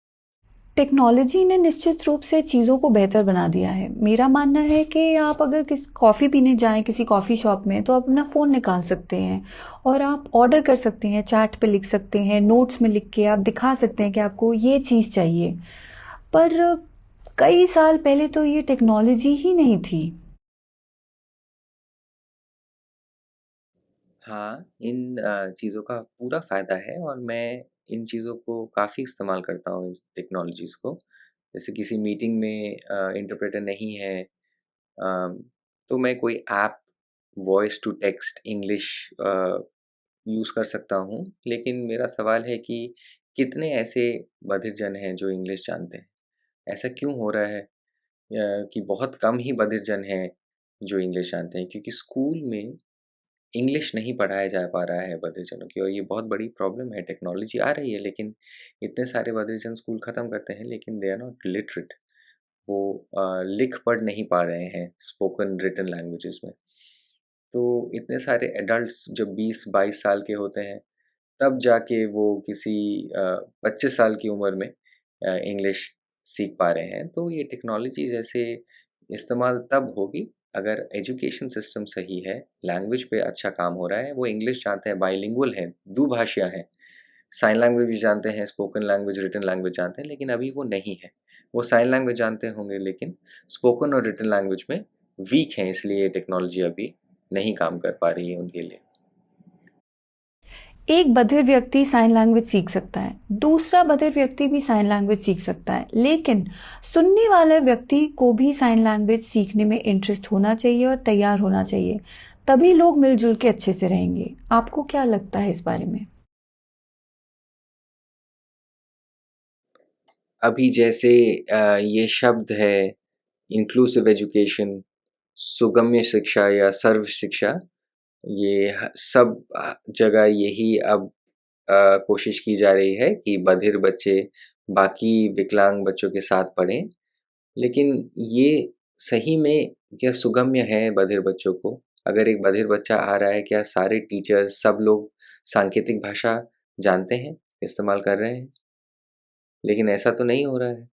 टेक्नोलॉजी ने निश्चित रूप से चीज़ों को बेहतर बना दिया है। मेरा मानना है कि आप अगर किसी कॉफ़ी पीने जाएँ किसी कॉफ़ी शॉप में तो आप अपना फ़ोन निकाल सकते हैं और आप ऑर्डर कर सकते हैं, चैट पे लिख सकते हैं, नोट्स में लिख के आप दिखा सकते हैं कि आपको ये चीज़ चाहिए। पर कई साल पहले तो ये टेक्नोलॉजी ही नहीं थी। हाँ, इन चीज़ों का पूरा फ़ायदा है, और मैं इन चीज़ों को काफ़ी इस्तेमाल करता हूँ, इस टेक्नोलॉजीज़ को। जैसे किसी मीटिंग में इंटरप्रेटर नहीं है, अम, तो मैं कोई app voice to text English use कर सकता हूँ। लेकिन मेरा सवाल है कि कितने ऐसे बधिरजन हैं जो इंग्लिश जानते हैं? ऐसा क्यों हो रहा है कि बहुत कम ही बधिरजन हैं जो इंग्लिश जानते हैं? क्योंकि स्कूल में इंग्लिश नहीं पढ़ाया जा पा रहा है बधिरजनों की, और ये बहुत बड़ी प्रॉब्लम है। टेक्नोलॉजी आ रही है, लेकिन इतने सारे बधिरजन स्कूल ख़त्म करते हैं, लेकिन दे आर नॉट लिटरेट। वो लिख पढ़ नहीं पा रहे हैं स्पोकन रिटन लैंग्वेजेस में। तो इतने सारे एडल्ट्स जब 20-22 साल के होते हैं, तब जाके वो किसी 25 साल की उम्र में इंग्लिश सीख पा रहे हैं। तो ये टेक्नोलॉजी जैसे इस्तेमाल तब होगी अगर एजुकेशन सिस्टम सही है, लैंग्वेज पे अच्छा काम हो रहा है, वो इंग्लिश जानते हैं, बाइलिंगुअल हैं, दुभाषिया हैं, साइन लैंग्वेज भी जानते हैं, स्पोकन लैंग्वेज, रिटन लैंग्वेज जानते हैं, लेकिन अभी वो नहीं है। वो साइन लैंग्वेज जानते होंगे, लेकिन स्पोकन और रिटन लैंग्वेज में वीक हैं, इसलिए ये टेक्नोलॉजी अभी नहीं काम कर पा रही है उनके लिए। एक बधिर व्यक्ति साइन लैंग्वेज सीख सकता है, दूसरा बधिर व्यक्ति भी साइन लैंग्वेज सीख सकता है, लेकिन सुनने वाले व्यक्ति को भी साइन लैंग्वेज सीखने में इंटरेस्ट होना चाहिए और तैयार होना चाहिए। तभी लोग मिलजुल के अच्छे से रहेंगे। आपको क्या लगता है इस बारे में? अभी जैसे ये शब्द है इंक्लूसिव एजुकेशन, सुगम्य शिक्षा या सर्व शिक्षा, ये सब जगह यही अब कोशिश की जा रही है कि बधिर बच्चे बाकी विकलांग बच्चों के साथ पढ़ें। लेकिन ये सही में क्या सुगम्य है बधिर बच्चों को? अगर एक बधिर बच्चा आ रहा है, क्या सारे टीचर्स, सब लोग सांकेतिक भाषा जानते हैं, इस्तेमाल कर रहे हैं? लेकिन ऐसा तो नहीं हो रहा है।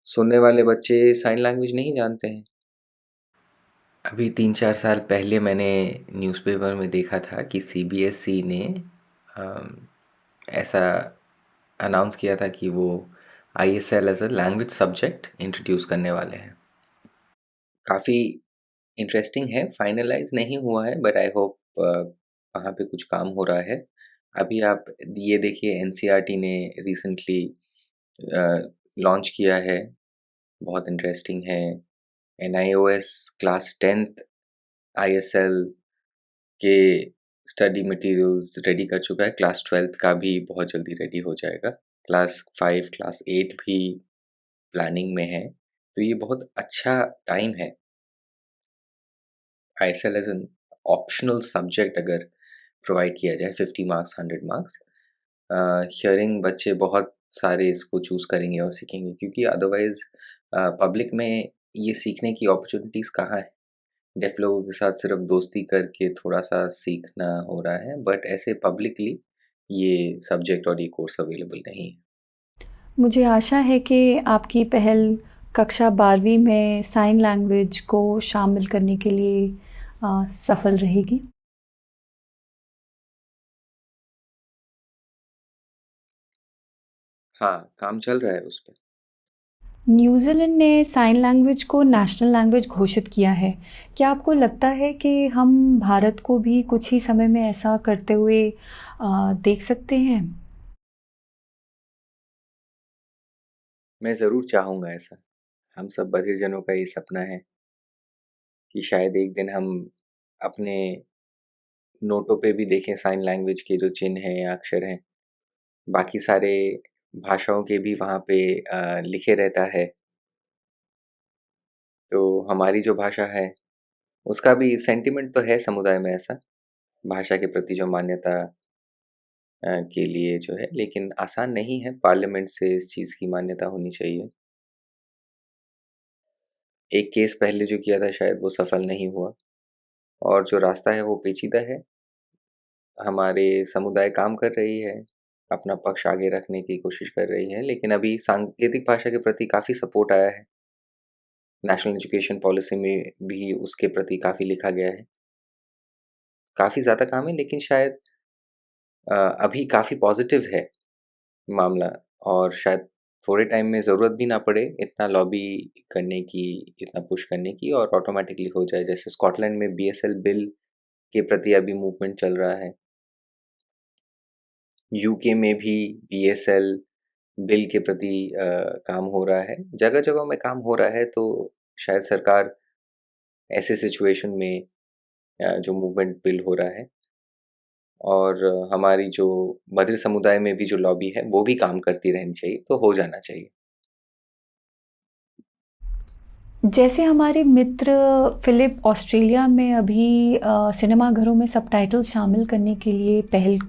सुनने वाले बच्चे साइन लैंग्वेज नहीं जानते हैं। अभी 3-4 साल पहले मैंने न्यूज़पेपर में देखा था कि सीबीएसई ने अम, ऐसा अनाउंस किया था कि वो ISL as a language subject introduce करने वाले हैं। काफ़ी इंटरेस्टिंग है, फाइनलाइज़ नहीं हुआ है, बट आई होप वहाँ पे कुछ काम हो रहा है। अभी आप ये देखिए, एनसीईआरटी ने रिसेंटली लॉन्च किया है, बहुत इंटरेस्टिंग है। एनआईओएस क्लास 10th आईएसएल के स्टडी मटेरियल्स रेडी कर चुका है, क्लास 12th का भी बहुत जल्दी रेडी हो जाएगा। क्लास 5, क्लास 8 भी प्लानिंग में है। तो ये बहुत अच्छा टाइम है ISL as an optional subject अगर प्रोवाइड किया जाए 50 मार्क्स 100 मार्क्स, हियरिंग बच्चे बहुत सारे इसको चूज़ करेंगे और सीखेंगे, क्योंकि अदरवाइज़ पब्लिक में ये सीखने की अपॉर्चुनिटीज़ कहाँ है। डेफ लोगों के साथ सिर्फ दोस्ती करके थोड़ा-सा सीखना हो रहा है, बट ऐसे पब्लिकली ये सब्जेक्ट और ये कोर्स अवेलेबल नहीं है। मुझे आशा है कि आपकी पहल कक्षा 12वीं में साइन लैंग्वेज को शामिल करने के लिए सफल रहेगी। हाँ, काम चल रहा है उस पे। न्यूज़ीलैंड ने साइन लैंग्वेज को नेशनल लैंग्वेज घोषित किया है। क्या आपको लगता है कि हम भारत को भी कुछ ही समय में ऐसा करते हुए देख सकते हैं? मैं ज़रूर चाहूँगा ऐसा। हम सब बधिरजनों का ये सपना है कि शायद एक दिन हम अपने नोटों पे भी देखें साइन लैंग्वेज के जो चिन्ह हैं या अक्षर हैं। बाकी सारे भाषाओं के भी वहाँ पे लिखे रहता है। तो हमारी जो भाषा है, उसका भी सेंटिमेंट तो है समुदाय में ऐसा, भाषा के प्रति जो मान्यता के लिए जो है, लेकिन आसान नहीं है, पार्लियामेंट से इस चीज़ की मान्यता होनी चाहिए। एक केस पहले जो किया था शायद वो सफल नहीं हुआ, और जो रास्ता है वो पेचीदा है। हमारे समुदाय काम कर रही है, अपना पक्ष आगे रखने की कोशिश कर रही है, लेकिन अभी सांकेतिक भाषा के प्रति काफ़ी सपोर्ट आया है। नेशनल एजुकेशन पॉलिसी में भी उसके प्रति काफ़ी लिखा गया है। काफ़ी ज़्यादा काम है, लेकिन शायद अभी काफ़ी पॉज़िटिव है मामला, और शायद थोड़े टाइम में ज़रूरत भी ना पड़े इतना लॉबी करने की, इतना पुश करने की, और ऑटोमैटिकली हो जाए। जैसे स्कॉटलैंड में बीएसएल बिल के प्रति अभी मूवमेंट चल रहा है। यूके में भी बीएसएल बिल के प्रति काम हो रहा है। जगह-जगह में काम हो रहा है, तो शायद सरकार ऐसे सिचुएशन में जो मूवमेंट बिल हो रहा है, और हमारी जो बधिर समुदाय में भी जो लॉबी है, वो भी काम करती रहनी चाहिए, तो हो जाना चाहिए। जैसे हमारे मित्र फिलिप ऑस्ट्रेलिया में अभी सिनेमाघरों में सबटाइटल शामिल करने के लिए पहल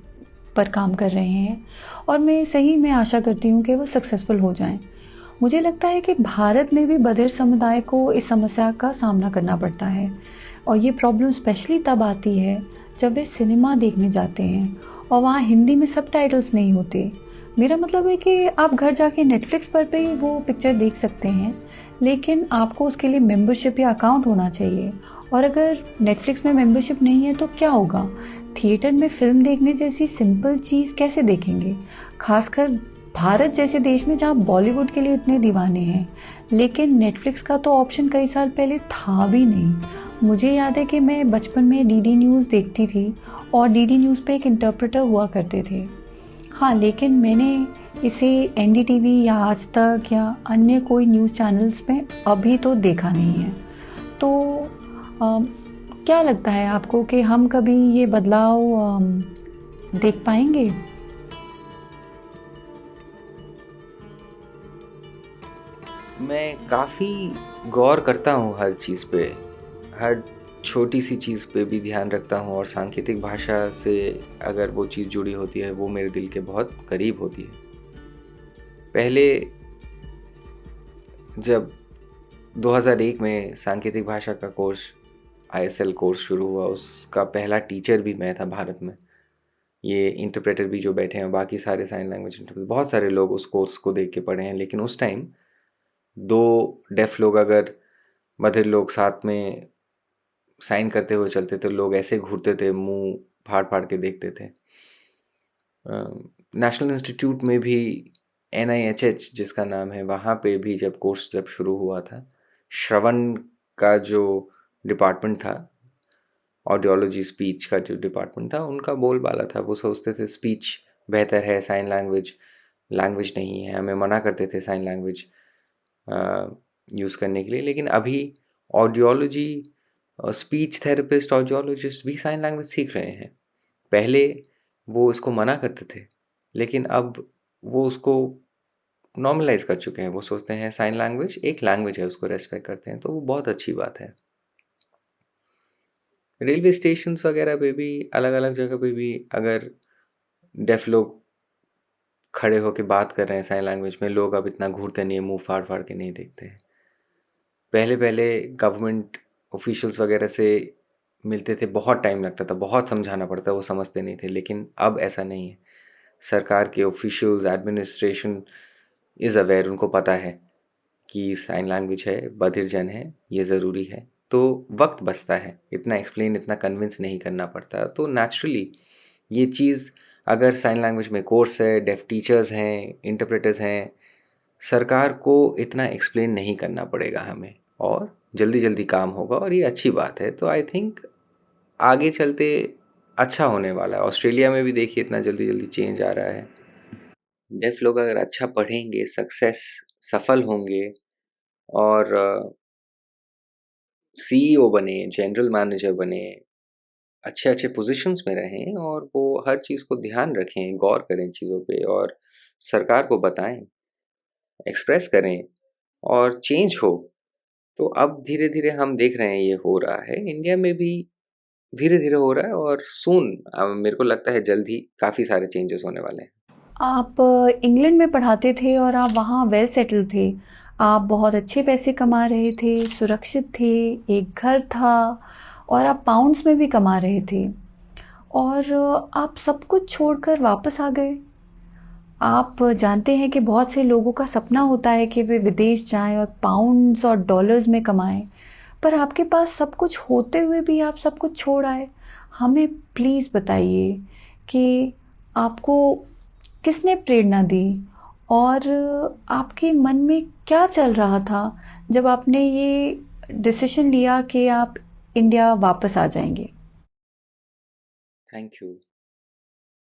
पर काम कर रहे हैं और मैं सही में आशा करती हूँ कि वो सक्सेसफुल हो जाएं। मुझे लगता है कि भारत में भी बधिर समुदाय को इस समस्या का सामना करना पड़ता है और ये प्रॉब्लम स्पेशली तब आती है जब वे सिनेमा देखने जाते हैं और वहाँ हिंदी में सबटाइटल्स नहीं होते। मेरा मतलब है कि आप घर जाके नेटफ्लिक्स पर भी वो पिक्चर देख सकते हैं, लेकिन आपको उसके लिए मेंबरशिप या अकाउंट होना चाहिए। और अगर नेटफ्लिक्स में मेंबरशिप नहीं है तो क्या होगा? थिएटर में फिल्म देखने जैसी सिंपल चीज़ कैसे देखेंगे? खासकर भारत जैसे देश में जहाँ बॉलीवुड के लिए इतने दीवाने हैं, लेकिन नेटफ्लिक्स का तो ऑप्शन कई साल पहले था भी नहीं। मुझे याद है कि मैं बचपन में डीडी न्यूज़ देखती थी और डीडी न्यूज़ पे एक इंटरप्रेटर हुआ करते थे। हाँ, लेकिन मैंने इसे एनडीटीवी या आज तक या अन्य कोई न्यूज़ चैनल्स में अभी तो देखा नहीं है। तो अम, क्या लगता है आपको कि हम कभी ये बदलाव देख पाएंगे? मैं काफ़ी गौर करता हूँ हर चीज़ पे, हर छोटी-सी चीज़ पे भी ध्यान रखता हूँ, और सांकेतिक भाषा से अगर वो चीज़ जुड़ी होती है, वो मेरे दिल के बहुत करीब होती है। पहले जब 2001 में सांकेतिक भाषा का कोर्स, आईएसएल कोर्स शुरू हुआ, उसका पहला टीचर भी मैं था भारत में। ये इंटरप्रेटर भी जो बैठे हैं, बाकी सारे साइन लैंग्वेज इंटरप्रेटर, बहुत सारे लोग उस कोर्स को देख के पढ़े हैं, लेकिन उस टाइम 2 डेफ लोग अगर बधिर लोग साथ में साइन करते हुए चलते थे, लोग ऐसे घूरते थे, मुँह फाड़-फाड़ के देखते थे। नेशनल इंस्टीट्यूट में भी एनआईएचएच जिसका नाम है, वहाँ पे भी जब कोर्स जब शुरू हुआ था, श्रवण का जो डिपार्टमेंट था, ऑडियोलॉजी स्पीच का जो डिपार्टमेंट था, उनका बोलबाला था, वो सोचते थे स्पीच बेहतर है, साइन लैंग्वेज लैंग्वेज नहीं है। हमें मना करते थे साइन लैंग्वेज यूज़ करने के लिए, लेकिन अभी ऑडियोलॉजी, स्पीच थेरेपिस्ट, ऑडियोलॉजिस्ट भी साइन लैंग्वेज सीख रहे हैं। पहले वो इसको मना करते थे, लेकिन अब वो उसको नॉर्मलाइज़ कर चुके हैं। वो सोचते हैं साइन लैंग्वेज एक लैंग्वेज है, उसको रेस्पेक्ट करते हैं, तो वो बहुत अच्छी बात है। रेलवे स्टेशंस वगैरह पे भी, अलग-अलग जगह पे भी अगर डेफ लोग खड़े होके बात कर रहे हैं साइन लैंग्वेज में, लोग अब इतना घूरते नहीं हैं, मुँह फाड़-फाड़ के नहीं देखते हैं। पहले-पहले गवर्नमेंट ऑफिशियल्स वगैरह से मिलते थे, बहुत टाइम लगता था, बहुत समझाना पड़ता, वो समझते नहीं थे, लेकिन अब ऐसा नहीं है। सरकार के ऑफिशियल्स, एडमिनिस्ट्रेशन इज़ अवेयर, उनको पता है कि साइन लैंग्वेज है, बधिर जन है, ये ज़रूरी है। तो वक्त बचता है, इतना एक्सप्लेन, इतना कन्विंस नहीं करना पड़ता। तो नेचुरली ये चीज़, अगर साइन लैंग्वेज में कोर्स है, डेफ टीचर्स हैं, इंटरप्रेटर्स हैं, सरकार को इतना एक्सप्लेन नहीं करना पड़ेगा हमें, और जल्दी जल्दी काम होगा, और ये अच्छी बात है। तो आई थिंक आगे चलते अच्छा होने वाला है। ऑस्ट्रेलिया में भी देखिए इतना जल्दी जल्दी चेंज आ रहा है। डेफ लोग अगर अच्छा पढ़ेंगे, सफल होंगे, और सीईओ बने, जनरल मैनेजर बने, अच्छे अच्छे पोजीशंस में रहें, और वो हर चीज़ को ध्यान रखें, गौर करें चीज़ों पे, और सरकार को बताएं, एक्सप्रेस करें, और चेंज हो। तो अब धीरे धीरे हम देख रहे हैं ये हो रहा है, इंडिया में भी धीरे धीरे हो रहा है, और सून मेरे को लगता है जल्द ही काफ़ी सारे चेंजेस होने वाले हैं। आप इंग्लैंड में पढ़ाते थे और आप वहाँ वेल सेटल्ड थे। आप बहुत अच्छे पैसे कमा रहे थे, सुरक्षित थे, एक घर था और आप पाउंड्स में भी कमा रहे थे। और आप सब कुछ छोड़कर वापस आ गए। आप जानते हैं कि बहुत से लोगों का सपना होता है कि वे विदेश जाएं और पाउंड्स और डॉलर्स में कमाएं, पर आपके पास सब कुछ होते हुए भी आप सब कुछ छोड़ आए। हमें प्लीज़ बताइए कि आपको किसने प्रेरणा दी और आपके मन में क्या चल रहा था जब आपने ये डिसीजन लिया कि आप इंडिया वापस आ जाएंगे। Thank you.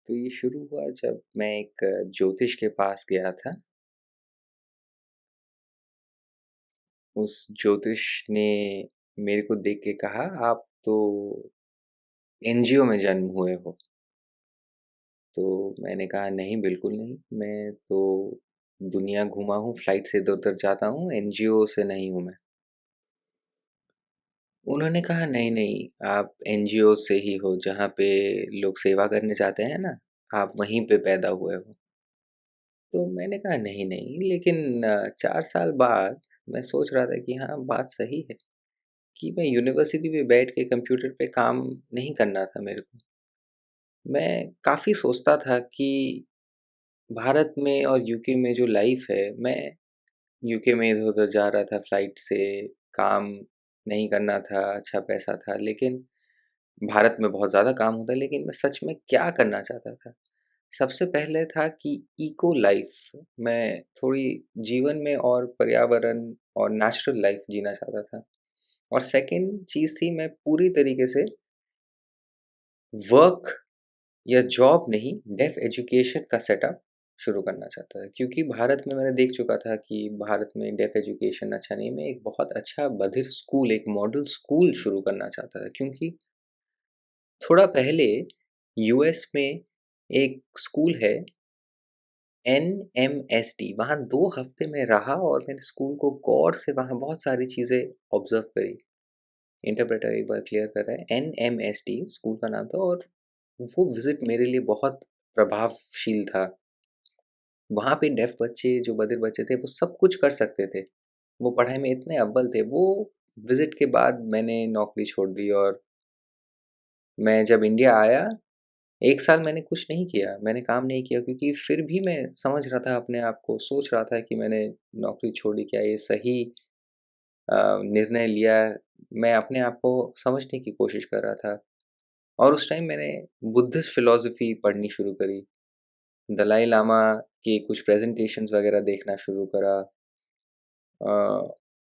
तो ये शुरू हुआ जब मैं एक ज्योतिष के पास गया था। उस ज्योतिष ने मेरे को देख के कहा, आप तो एनजीओ में जन्म हुए हो। तो मैंने कहा, नहीं, बिल्कुल नहीं, मैं तो दुनिया घूमा हूँ, फ्लाइट से इधर उधर जाता हूँ, एनजीओ से नहीं हूँ मैं। उन्होंने कहा, नहीं नहीं, आप एनजीओ से ही हो, जहाँ पे लोग सेवा करने जाते हैं ना, आप वहीं पे पैदा हुए हो। तो मैंने कहा, नहीं नहीं, लेकिन 4 साल बाद मैं सोच रहा था कि हाँ, बात सही है, कि मैं यूनिवर्सिटी में बैठ के कंप्यूटर पे काम नहीं करना था मेरे को। मैं काफ़ी सोचता था कि भारत में और यूके में जो लाइफ है, मैं यूके में इधर-उधर जा रहा था फ्लाइट से, काम नहीं करना था, अच्छा पैसा था, लेकिन भारत में बहुत ज़्यादा काम होता है, लेकिन मैं सच में क्या करना चाहता था? सबसे पहले था कि इको लाइफ, मैं थोड़ी जीवन में और पर्यावरण और नेचुरल लाइफ जीना चाहता था। और सेकंड चीज़ थी, मैं पूरी तरीके से वर्क या जॉब नहीं, डेफ एजुकेशन का सेटअप शुरू करना चाहता था, क्योंकि भारत में मैंने देख चुका था कि भारत में डेफ एजुकेशन अच्छा नहीं। मैं एक बहुत अच्छा बधिर स्कूल, एक मॉडल स्कूल शुरू करना चाहता था, क्योंकि थोड़ा पहले यूएस में एक स्कूल है, एनएमएसटी, वहाँ 2 हफ्ते में रहा, और मैंने स्कूल को गौर से वहाँ बहुत सारी चीज़ें ऑब्जर्व करी। इंटरप्रेटर एक बार क्लियर कर रहा है, एनएमएसटी स्कूल का नाम था, और वो विज़िट मेरे लिए बहुत प्रभावशील था। वहाँ पे डेफ बच्चे, जो बधिर बच्चे थे, वो सब कुछ कर सकते थे। वो पढ़ाई में इतने अव्वल थे। वो विज़िट के बाद मैंने नौकरी छोड़ दी, और मैं जब इंडिया आया, 1 साल मैंने कुछ नहीं किया, मैंने काम नहीं किया, क्योंकि फिर भी मैं समझ रहा था अपने आप को, सोच रहा था कि मैंने नौकरी छोड़ी, क्या ये सही निर्णय लिया? मैं अपने आप को समझने की कोशिश कर रहा था, और उस टाइम मैंने बुद्धिस्ट फ़िलॉसफ़ी पढ़नी शुरू करी। दलाई लामा के कुछ प्रेज़ेंटेशंस वग़ैरह देखना शुरू करा, अ,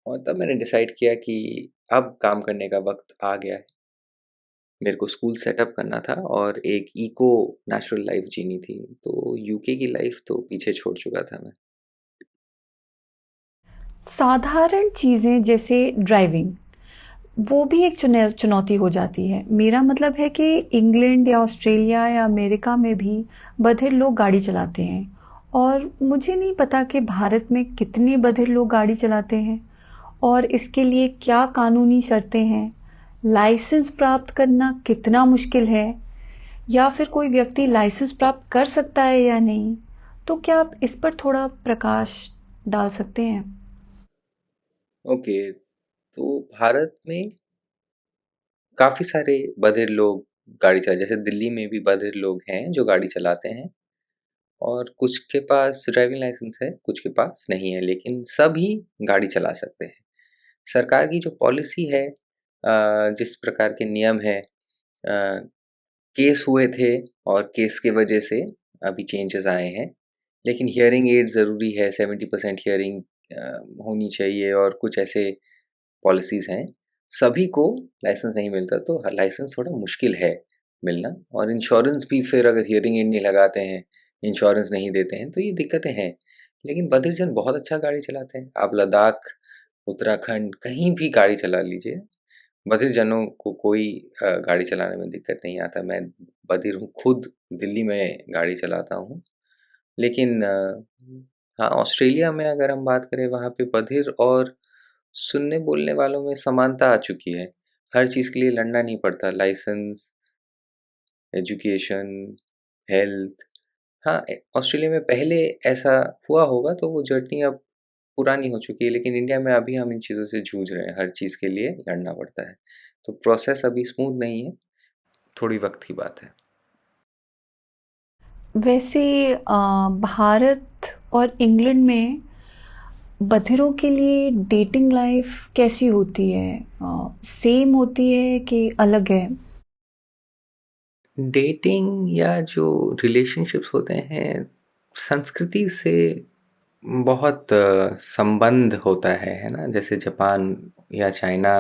और तब मैंने डिसाइड किया कि अब काम करने का वक़्त आ गया है। मेरे को स्कूल सेटअप करना था, और एक इको नेचुरल लाइफ़ जीनी थी। तो यूके की लाइफ़ तो पीछे छोड़ चुका था मैं। साधारण चीज़ें जैसे ड्राइविंग, वो भी एक चुनौती हो जाती है। मेरा मतलब है कि इंग्लैंड या ऑस्ट्रेलिया या अमेरिका में भी बधिर लोग गाड़ी चलाते हैं और मुझे नहीं पता कि भारत में कितने बधिर लोग गाड़ी चलाते हैं और इसके लिए क्या कानूनी शर्तें हैं। लाइसेंस प्राप्त करना कितना मुश्किल है या फिर कोई व्यक्ति लाइसेंस प्राप्त कर सकता है या नहीं? तो क्या आप इस पर थोड़ा प्रकाश डाल सकते हैं? ओके, तो भारत में काफ़ी सारे बधिर लोग गाड़ी चला, जैसे दिल्ली में भी बधिर लोग हैं जो गाड़ी चलाते हैं, और कुछ के पास ड्राइविंग लाइसेंस है, कुछ के पास नहीं है, लेकिन सभी गाड़ी चला सकते हैं। सरकार की जो पॉलिसी है, जिस प्रकार के नियम है, केस हुए थे और केस के वजह से अभी चेंजेस आए हैं। लेकिन हियरिंग एड ज़रूरी है, 70% हियरिंग होनी चाहिए, और कुछ ऐसे पॉलिसीज़ हैं। सभी को लाइसेंस नहीं मिलता, तो लाइसेंस थोड़ा मुश्किल है मिलना, और इंश्योरेंस भी फिर अगर हियरिंग एड नहीं लगाते हैं, इंश्योरेंस नहीं देते हैं, तो ये दिक्कतें हैं। लेकिन बद्रीजन बहुत अच्छा गाड़ी चलाते हैं। आप लद्दाख, उत्तराखंड कहीं भी गाड़ी चला लीजिए, बधिरजनों को कोई गाड़ी चलाने में दिक्कत नहीं आता। मैं बधिर हूँ, खुद दिल्ली में गाड़ी चलाता हूँ। लेकिन हाँ, ऑस्ट्रेलिया में अगर हम बात करें, वहाँ पे बधिर और सुनने बोलने वालों में समानता आ चुकी है। हर चीज़ के लिए लड़ना नहीं पड़ता, लाइसेंस, एजुकेशन, हेल्थ। हाँ, ऑस्ट्रेलिया में पहले ऐसा हुआ होगा, तो वो जर्नी अब पुरानी हो चुकी है, लेकिन इंडिया में अभी हम इन चीज़ों से जूझ रहे हैं, हर चीज़ के लिए लड़ना पड़ता है। तो प्रोसेस अभी स्मूथ नहीं है, थोड़ी वक़्त की बात है। वैसे भारत और इंग्लैंड में बधिरों के लिए डेटिंग लाइफ कैसी होती है? सेम होती है कि अलग है? डेटिंग या जो रिलेशनशिप्स होते हैं, संस्कृति से बहुत संबंध होता है ना? जैसे जापान या चाइना,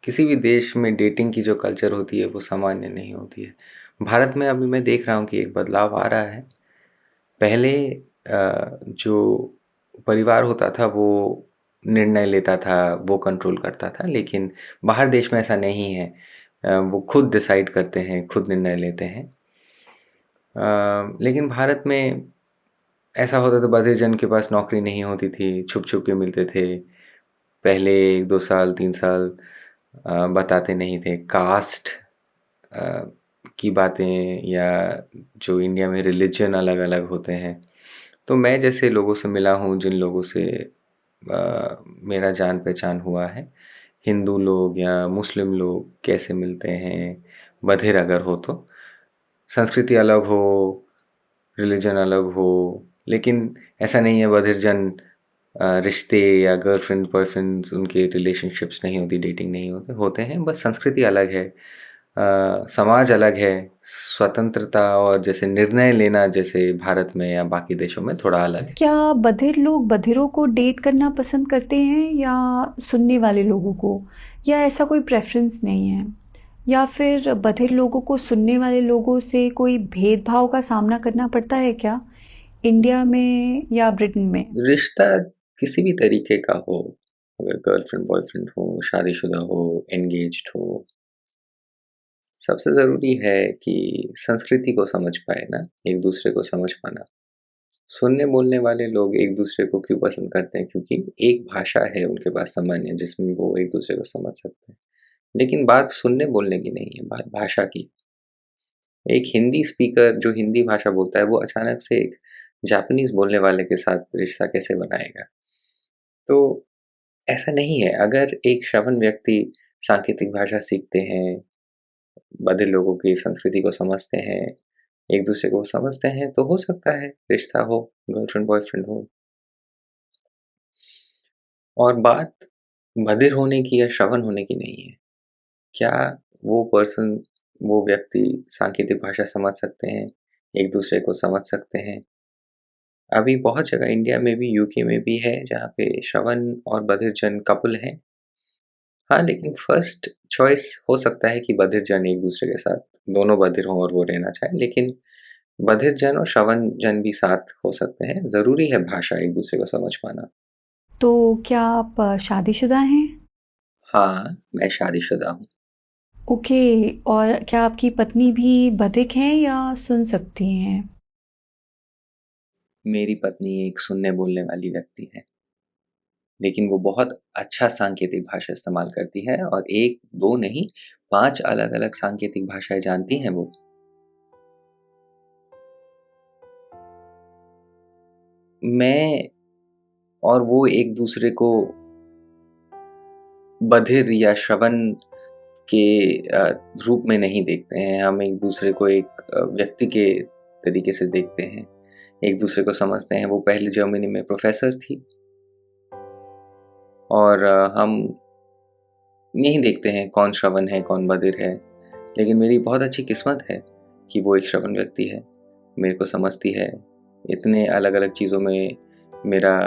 किसी भी देश में डेटिंग की जो कल्चर होती है वो सामान्य नहीं होती है। भारत में अभी मैं देख रहा हूँ कि एक बदलाव आ रहा है। पहले जो परिवार होता था वो निर्णय लेता था, वो कंट्रोल करता था, लेकिन बाहर देश में ऐसा नहीं है। वो खुद डिसाइड करते हैं, खुद निर्णय लेते हैं। लेकिन भारत में ऐसा होता था, बधिरजन के पास नौकरी नहीं होती थी, छुप-छुप के मिलते थे। पहले 1-2 साल, 3 साल बताते नहीं थे। कास्ट अ, की बातें, या जो इंडिया में रिलीजन अलग-अलग होते हैं। तो मैं जैसे लोगों से मिला हूँ, जिन लोगों से मेरा जान-पहचान हुआ है, हिंदू लोग या मुस्लिम लोग कैसे मिलते हैं, बधिर अगर हो तो। संस्कृति अलग हो, रिलीजन अलग हो, लेकिन ऐसा नहीं है बधिरजन रिश्ते या गर्लफ्रेंड बॉयफ्रेंड्स, उनके रिलेशनशिप्स नहीं होती, डेटिंग नहीं होते, होते हैं, बस संस्कृति अलग है, समाज अलग है, स्वतंत्रता और जैसे निर्णय लेना जैसे भारत में या बाकी देशों में थोड़ा अलग है। क्या बधिर लोग बधिरों को डेट करना पसंद करते हैं या सुनने वाले लोगों को? या ऐसा कोई प्रेफ़रेंस नहीं है? या फिर बधिर लोगों को सुनने वाले लोगों से कोई भेदभाव का सामना करना पड़ता है क्या? इंडिया में या ब्रिटेन में? रिश्ता किसी भी तरीके का हो, अगर गर्लफ्रेंड बॉयफ्रेंड हो, शादीशुदा हो, एंगेज्ड हो, सबसे ज़रूरी है कि संस्कृति को समझ पाए ना, एक दूसरे को समझ पाना। सुनने बोलने वाले लोग एक दूसरे को क्यों पसंद करते हैं? क्योंकि एक भाषा है उनके पास सामान्य, जिसमें वो एक दूसरे को समझ सकते हैं। लेकिन बात सुनने बोलने की नहीं है, बात भाषा की। एक हिंदी स्पीकर जो हिंदी भाषा बोलता है, वो अचानक से एक जापानीज़ बोलने वाले के साथ रिश्ता कैसे बनाएगा? तो ऐसा नहीं है। अगर एक श्रवण व्यक्ति सांकेतिक भाषा सीखते हैं, बधिर लोगों की संस्कृति को समझते हैं, एक दूसरे को समझते हैं, तो हो सकता है रिश्ता हो, गर्लफ्रेंड बॉयफ्रेंड हो। और बात बधिर होने की या श्रवण होने की नहीं है। क्या वो पर्सन, वो व्यक्ति सांकेतिक भाषा समझ सकते हैं, एक दूसरे को समझ सकते हैं? अभी बहुत जगह इंडिया में भी, यूके में भी है जहाँ पे श्रवण और बधिर जन कपल हैं। हाँ, लेकिन फर्स्ट चॉइस हो सकता है कि बधिर जन एक दूसरे के साथ, दोनों बधिर हों और वो रहना चाहें, लेकिन बधिर जन और श्रवण जन भी साथ हो सकते हैं। ज़रूरी है भाषा एक दूसरे को समझ पाना। तो क्या आप शादीशुदा हैं? हाँ, मैं शादीशुदा हूँ। ओके। और क्या आपकी पत्नी भी बधिक हैं या सुन सकती हैं? मेरी पत्नी एक सुनने बोलने वाली व्यक्ति है। लेकिन वो बहुत अच्छा सांकेतिक भाषा इस्तेमाल करती है और 1, 2 नहीं 5 अलग-अलग सांकेतिक भाषाएँ जानती हैं वो। मैं और वो एक-दूसरे को बधिर या श्रवण के रूप में नहीं देखते हैं। हम एक-दूसरे को एक व्यक्ति के तरीके से देखते हैं, एक-दूसरे को समझते हैं। वो पहले जर्मनी में प्रोफ़ेसर थी और हम नहीं देखते हैं कौन श्रवण है, कौन बधिर है। लेकिन मेरी बहुत अच्छी किस्मत है कि वो एक श्रवण व्यक्ति है, मेरे को समझती है, इतने अलग-अलग चीज़ों में मेरा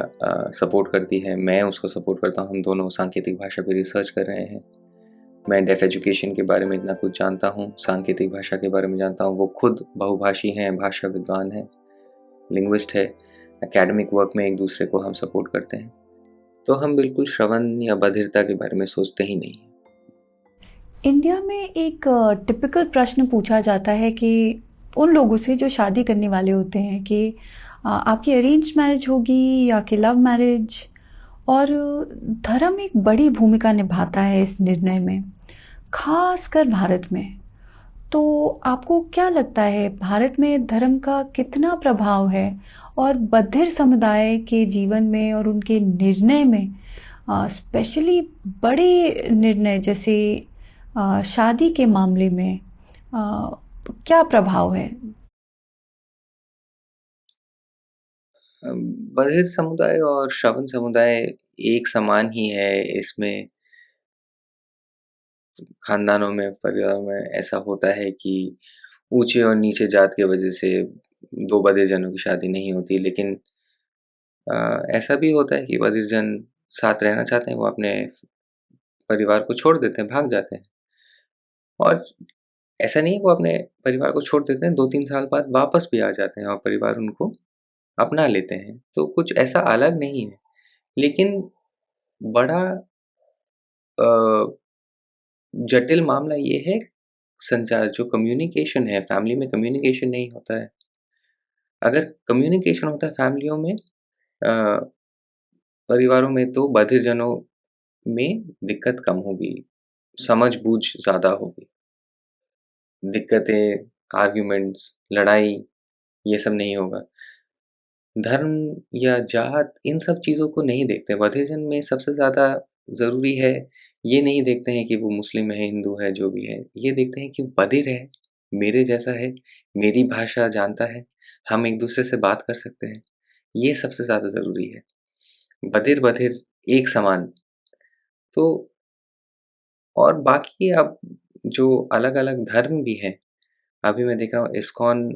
सपोर्ट करती है, मैं उसको सपोर्ट करता हूँ, हम दोनों सांकेतिक भाषा पे रिसर्च कर रहे हैं। मैं डेफ़ एजुकेशन के बारे में इतना कुछ जानता हूँ, सांकेतिक भाषा के बारे में जानता हूँ, वो खुद बहुभाषी हैं, भाषा विद्वान हैं, लिंग्विस्ट है, एकेडमिक वर्क में एक-दूसरे को हम सपोर्ट करते हैं। तो हम बिल्कुल श्रवण या बधिरता के बारे में सोचते ही नहीं हैं। इंडिया में एक टिपिकल प्रश्न पूछा जाता है कि उन लोगों से जो शादी करने वाले होते हैं कि आपकी अरेंज मैरिज होगी या कि लव मैरिज, और धर्म एक बड़ी भूमिका निभाता है इस निर्णय में, खासकर भारत में। तो आपको क्या लगता है भारत में धर्म का कितना प्रभाव है और बधिर समुदाय के जीवन में और उनके निर्णय में, स्पेशली बड़े निर्णय जैसे शादी के मामले में, क्या प्रभाव है? बधिर समुदाय और श्रवण समुदाय एक समान ही है। इसमें खानदानों में, परिवारों में ऐसा होता है कि ऊँचे और नीचे जात की वजह से 2 बधिर जनों की शादी नहीं होती। लेकिन ऐसा भी होता है कि बधिर जन साथ रहना चाहते हैं, वो अपने परिवार को छोड़ देते हैं, भाग जाते हैं। और ऐसा नहीं है वो अपने परिवार को छोड़ देते हैं, 2-3 साल बाद वापस भी आ जाते हैं और परिवार उनको अपना लेते हैं। तो कुछ ऐसा अलग नहीं है। लेकिन बड़ा अ, जटिल मामला ये है संचार, जो कम्युनिकेशन है, फैमिली में कम्युनिकेशन नहीं होता है। अगर कम्युनिकेशन होता है फैमिलियों में, परिवारों में, तो बधिरजनों में दिक्कत कम होगी, समझ-बूझ ज़्यादा होगी। दिक्कतें, आर्ग्यूमेंट्स, लड़ाई, ये सब नहीं होगा। धर्म या जात इन सब चीज़ों को नहीं देखते। बधिरजन में सबसे ज़्यादा ज़रूरी है, ये नहीं देखते हैं कि वो मुस्लिम है, हिंदू है, जो भी है। ये देखते हैं कि बधिर है, मेरे जैसा है, मेरी भाषा जानता है, हम एक-दूसरे से बात कर सकते हैं। ये सबसे ज़्यादा ज़रूरी है। बधिर-बधिर एक समान। तो और बाकी अब जो अलग-अलग धर्म भी हैं, अभी मैं देख रहा हूँ इस्कॉन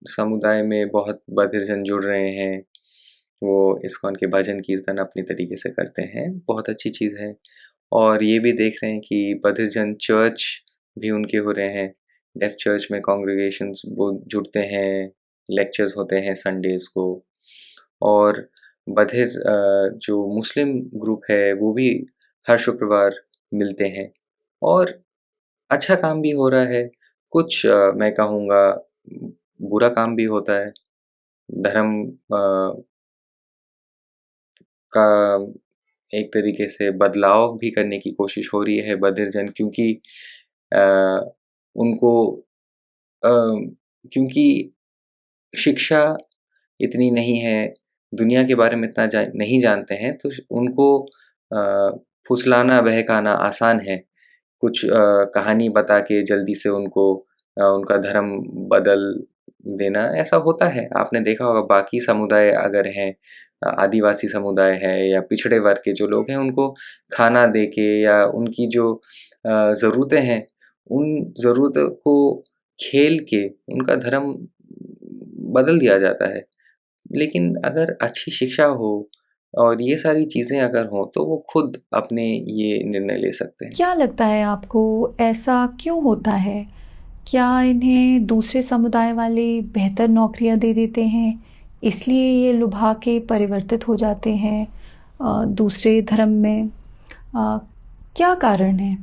समुदाय में बहुत बधिरजन जुड़ रहे हैं। वो इस्कॉन के भजन कीर्तन अपने तरीके से करते हैं, बहुत अच्छी चीज़ है। और ये भी देख रहे हैं कि बधिरजन चर्च भी उनके हो रहे हैं। डेफ चर्च में कांग्रीगेशंस वो जुड़ते हैं, लेक्चर्स होते हैं संडेज़ को। और बधिर जो मुस्लिम ग्रुप है वो भी हर शुक्रवार मिलते हैं और अच्छा काम भी हो रहा है। कुछ मैं कहूँगा बुरा काम भी होता है। धर्म का एक तरीके से बदलाव भी करने की कोशिश हो रही है बधिरजन, क्योंकि अ, उनको अ, क्योंकि शिक्षा इतनी नहीं है, दुनिया के बारे में इतना नहीं जानते हैं, तो उनको फुसलाना, बहकाना आसान है। कुछ कहानी बता के जल्दी से उनको उनका धर्म बदल देना, ऐसा होता है। आपने देखा होगा बाकी समुदाय अगर हैं, आदिवासी समुदाय है या पिछड़े वर्ग के जो लोग हैं, उनको खाना दे के या उनकी जो ज़रूरतें हैं, उन ज़रूरतों को खेल के उनका धर्म बदल दिया जाता है। लेकिन अगर अच्छी शिक्षा हो और ये सारी चीज़ें अगर हों, तो वो खुद अपने ये निर्णय ले सकते हैं। क्या लगता है आपको, ऐसा क्यों होता है? क्या इन्हें दूसरे समुदाय वाले बेहतर नौकरियां दे देते हैं, इसलिए ये लुभा के परिवर्तित हो जाते हैं दूसरे धर्म में? अ, क्या कारण है?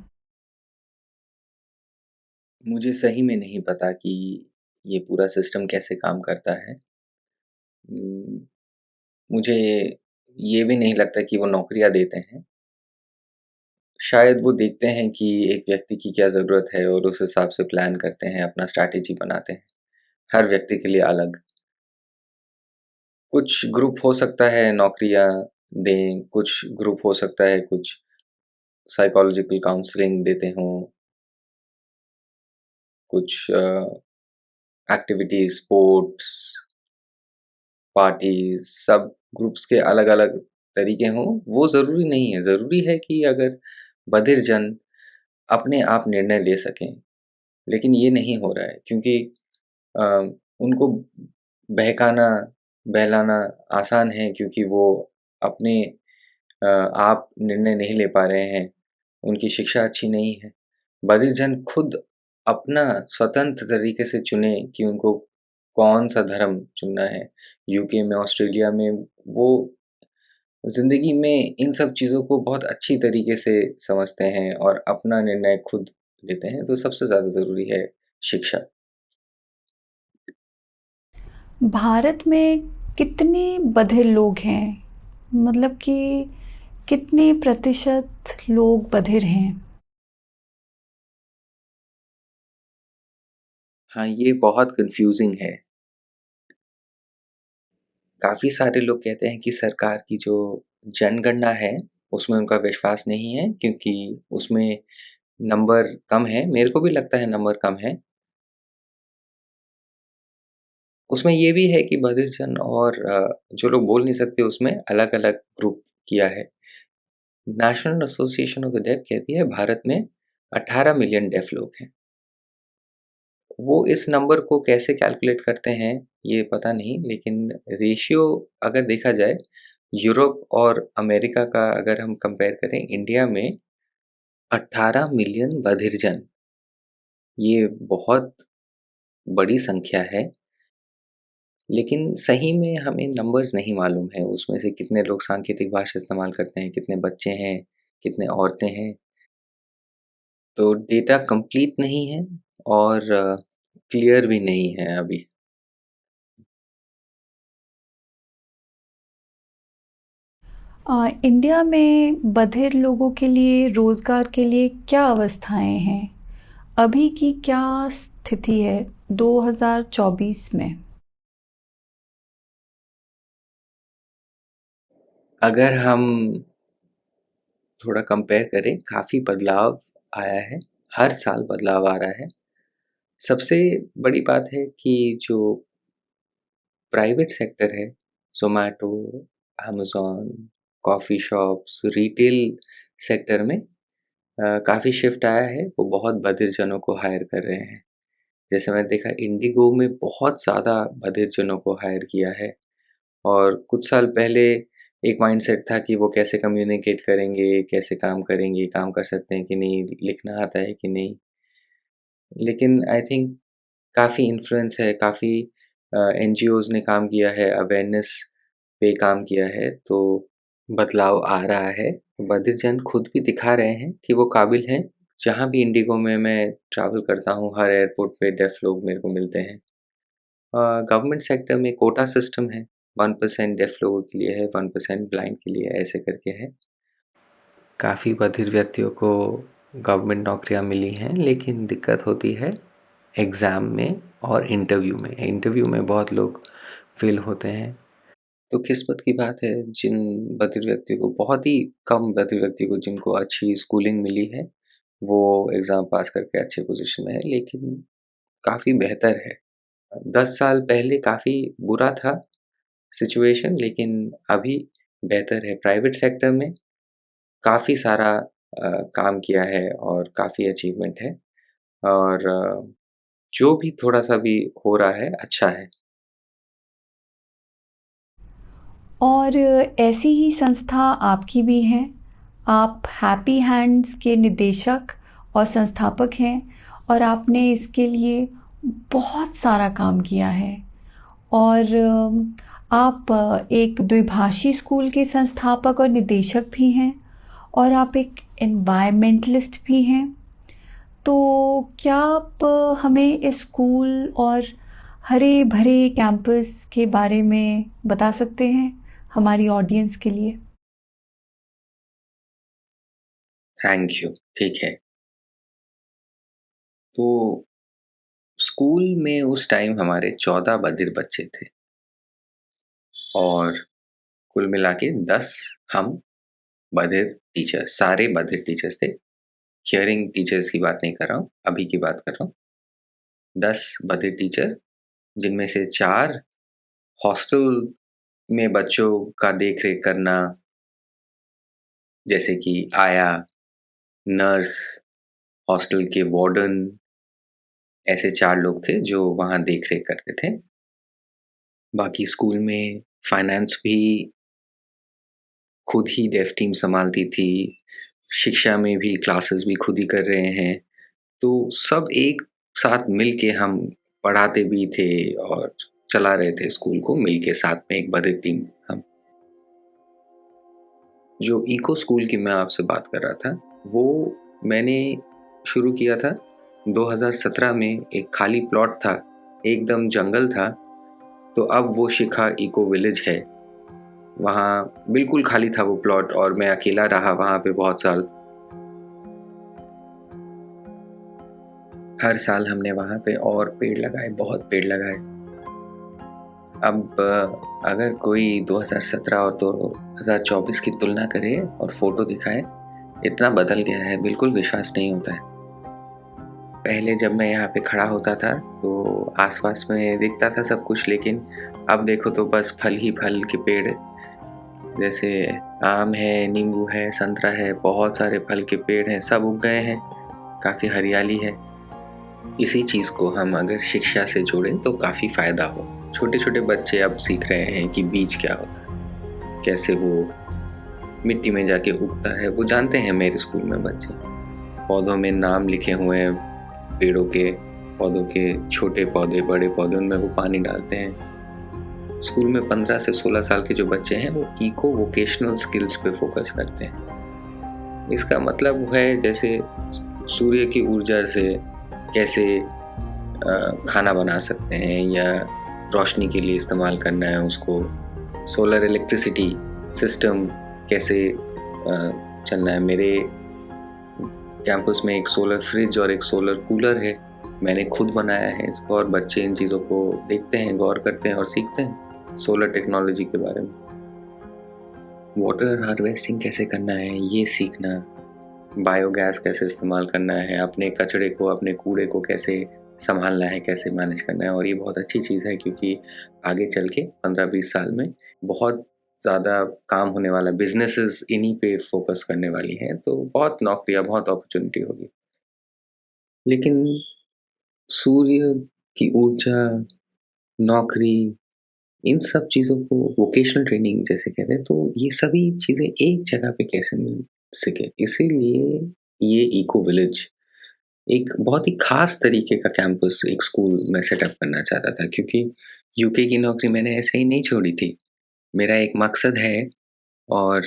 मुझे सही में नहीं पता कि ये पूरा सिस्टम कैसे काम करता है। मुझे ये भी नहीं लगता कि वो नौकरियाँ देते हैं। शायद वो देखते हैं कि एक व्यक्ति की क्या ज़रूरत है और उस हिसाब से प्लान करते हैं, अपना स्ट्रैटेजी बनाते हैं, हर व्यक्ति के लिए अलग। कुछ ग्रुप हो सकता है नौकरियाँ दें, कुछ ग्रुप हो सकता है कुछ साइकोलॉजिकल काउंसलिंग देते हों, कुछ एक्टिविटीज़, स्पोर्ट्स, पार्टीज़, सब ग्रुप्स के अलग-अलग तरीके हों, वो ज़रूरी नहीं है। ज़रूरी है कि अगर बधिर जन अपने आप निर्णय ले सकें, लेकिन ये नहीं हो रहा है क्योंकि अ, उनको बहकाना, बहलाना आसान है क्योंकि वो अपने आप निर्णय नहीं ले पा रहे हैं, उनकी शिक्षा अच्छी नहीं है। बधिर जन खुद अपना स्वतंत्र तरीके से चुने कि उनको कौन-सा धर्म चुनना है। यूके में, ऑस्ट्रेलिया में वो ज़िंदगी में इन सब चीज़ों को बहुत अच्छी तरीके से समझते हैं और अपना निर्णय खुद लेते हैं, तो सबसे ज़्यादा ज़रूरी है शिक्षा। भारत में कितने बधिर लोग हैं? मतलब कि कितने प्रतिशत लोग बधिर हैं? हाँ, ये बहुत कन्फ्यूज़िंग है। काफ़ी सारे लोग कहते हैं कि सरकार की जो जनगणना है, उसमें उनका विश्वास नहीं है क्योंकि उसमें नंबर कम है, मेरे को भी लगता है नंबर कम है। उसमें ये भी है कि बधिर जन और जो लोग बोल नहीं सकते उसमें अलग-अलग ग्रुप किया है। National Association of the Deaf कहती है भारत में 18 मिलियन डेफ लोग हैं। वो इस नंबर को कैसे कैलकुलेट करते हैं ये पता नहीं, लेकिन रेशियो अगर देखा जाए यूरोप और अमेरिका का अगर हम कंपेयर करें, इंडिया में 18 मिलियन बधिर जन, ये बहुत बड़ी संख्या है। लेकिन सही में हमें नंबर्स नहीं मालूम है, उसमें से कितने लोग सांकेतिक भाषा इस्तेमाल करते हैं, कितने बच्चे हैं, कितने औरतें हैं। तो डेटा कंप्लीट नहीं है और क्लियर भी नहीं है अभी। इंडिया में बधिर लोगों के लिए रोज़गार के लिए क्या अवस्थाएं हैं? अभी की क्या स्थिति है 2024 में? अगर हम थोड़ा कंपेयर करें, काफ़ी बदलाव आया है, हर साल बदलाव आ रहा है। सबसे बड़ी बात है कि जो प्राइवेट सेक्टर है, Zomato, Amazon, coffee shops, retail sector में काफ़ी शिफ्ट आया है, वो बहुत बधिर जनों को हायर कर रहे हैं। जैसे मैंने देखा इंडिगो में बहुत ज़्यादा बधिर जनों को हायर किया है और कुछ साल पहले एक माइंडसेट था कि वो कैसे कम्युनिकेट करेंगे, कैसे काम करेंगे, काम कर सकते हैं कि नहीं, लिखना आता है कि नहीं। लेकिन आई थिंक काफ़ी इन्फ्लुएंस है, काफ़ी एनजीओज़ ने काम किया है, अवेयरनेस पे काम किया है, तो बदलाव आ रहा है। बधिर जन खुद भी दिखा रहे हैं कि वो काबिल हैं। जहाँ भी इंडिगो में मैं ट्रैवल करता हूँ, हर एयरपोर्ट पे डेफ़ लोग मेरे को मिलते हैं। गवर्नमेंट सेक्टर में कोटा सिस्टम है, 1% डेफ़ लोगों के लिए है, 1% ब्लाइंड के लिए, ऐसे करके है। काफ़ी बधिर व्यक्तियों को गवर्नमेंट नौकरियाँ मिली हैं, लेकिन दिक्कत होती है एग्ज़ाम में और इंटरव्यू में। इंटरव्यू में बहुत लोग फ़ेल होते हैं। तो किस्मत की बात है, जिन बधिर व्यक्ति को, बहुत ही कम बधिर व्यक्ति को जिनको अच्छी स्कूलिंग मिली है, वो एग्ज़ाम पास करके अच्छे पोज़ीशन में है, लेकिन काफ़ी बेहतर है। 10 साल पहले काफ़ी बुरा था सिचुएशन, लेकिन अभी बेहतर है। प्राइवेट सेक्टर में काफ़ी सारा काम किया है और काफ़ी अचीवमेंट है और जो भी थोड़ा-सा भी हो रहा है, अच्छा है। और ऐसी ही संस्था आपकी भी है। आप हैप्पी हैंड्स के निदेशक और संस्थापक हैं और आपने इसके लिए बहुत सारा काम किया है। और आप एक द्विभाषी स्कूल के संस्थापक और निदेशक भी हैं और आप एक एनवायरमेंटलिस्ट भी हैं। तो क्या आप हमें इस स्कूल और हरे भरे कैंपस के बारे में बता सकते हैं? हमारी ऑडियंस के लिए? Thank you. ठीक है। तो स्कूल में उस टाइम हमारे 14 बधिर बच्चे थे और कुल मिला के 10 हम बधिर टीचर्स, सारे बधिर टीचर्स थे। हियरिंग टीचर्स की बात नहीं कर रहा हूँ, अभी की बात कर रहा हूँ। 10 बधिर टीचर, जिनमें से 4 हॉस्टल में बच्चों का देख रेख करना, जैसे कि आया, नर्स, हॉस्टल के वार्डन, ऐसे 4 लोग थे जो वहाँ देख रेख करते थे। बाकी स्कूल में फाइनेंस भी खुद ही डेफ टीम संभालती थी, शिक्षा में भी क्लासेस भी खुद ही कर रहे हैं। तो सब एक साथ मिल के हम पढ़ाते भी थे और चला रहे थे स्कूल को मिल के साथ में, एक बधिर टीम हम। जो इको स्कूल की मैं आपसे बात कर रहा था, वो मैंने शुरू किया था 2017 में। एक खाली प्लॉट था, एकदम जंगल था, तो अब वो शिखा इको विलेज है। वहाँ बिल्कुल खाली था वो प्लॉट और मैं अकेला रहा वहाँ पे बहुत साल। हर साल हमने वहाँ पे और पेड़ लगाए, बहुत पेड़ लगाए। अब अगर कोई 2017 और 2024 की तुलना करे और फोटो दिखाए, इतना बदल गया है, बिल्कुल विश्वास नहीं होता है। पहले जब मैं यहाँ पे खड़ा होता था तो आसपास में दिखता था सब कुछ, लेकिन अब देखो तो बस फल ही फल के पेड़, जैसे आम है, नींबू है, संतरा है, बहुत सारे फल के पेड़ हैं, सब उग गए हैं, काफ़ी हरियाली है। इसी चीज़ को हम अगर शिक्षा से जोड़ें तो काफ़ी फ़ायदा हो। छोटे छोटे बच्चे अब सीख रहे हैं कि बीज क्या होता है, कैसे वो मिट्टी में जाके उगता है, वो जानते हैं मेरे स्कूल में बच्चे। पौधों में नाम लिखे हुए हैं, पेड़ों के, पौधों के, छोटे पौधे, बड़े पौधे, उनमें वो पानी डालते हैं। स्कूल में 15 से 16 साल के जो बच्चे हैं वो इको वोकेशनल स्किल्स पे फोकस करते हैं। इसका मतलब है जैसे सूर्य की ऊर्जा से कैसे खाना बना सकते हैं या रोशनी के लिए इस्तेमाल करना है उसको, सोलर इलेक्ट्रिसिटी सिस्टम कैसे चलना है। मेरे कैंपस में एक सोलर फ्रिज और एक सोलर कूलर है, मैंने खुद बनाया है इसको, और बच्चे इन चीज़ों को देखते हैं, गौर करते हैं और सीखते हैं सोलर टेक्नोलॉजी के बारे में। वाटर हार्वेस्टिंग कैसे करना है ये सीखना, बायोगैस कैसे इस्तेमाल करना है, अपने कचरे को, अपने कूड़े को कैसे संभालना है, कैसे मैनेज करना है। और ये बहुत अच्छी चीज़ है क्योंकि आगे चल के 15-20 साल में बहुत ज़्यादा काम होने वाला, बिजनेसेस इन्हीं पे फोकस करने वाली हैं, तो बहुत नौकरियाँ, बहुत अपॉर्चुनिटी होगी। लेकिन सूर्य की ऊर्जा, नौकरी, इन सब चीज़ों को वोकेशनल ट्रेनिंग जैसे कहते हैं, तो ये सभी चीज़ें एक जगह पे कैसे मिल सके, इसीलिए ये इको विलेज एक बहुत ही खास तरीके का कैंपस एक स्कूल में सेटअप करना चाहता था, क्योंकि यूके की नौकरी मैंने ऐसे ही नहीं छोड़ी थी। मेरा एक मकसद है और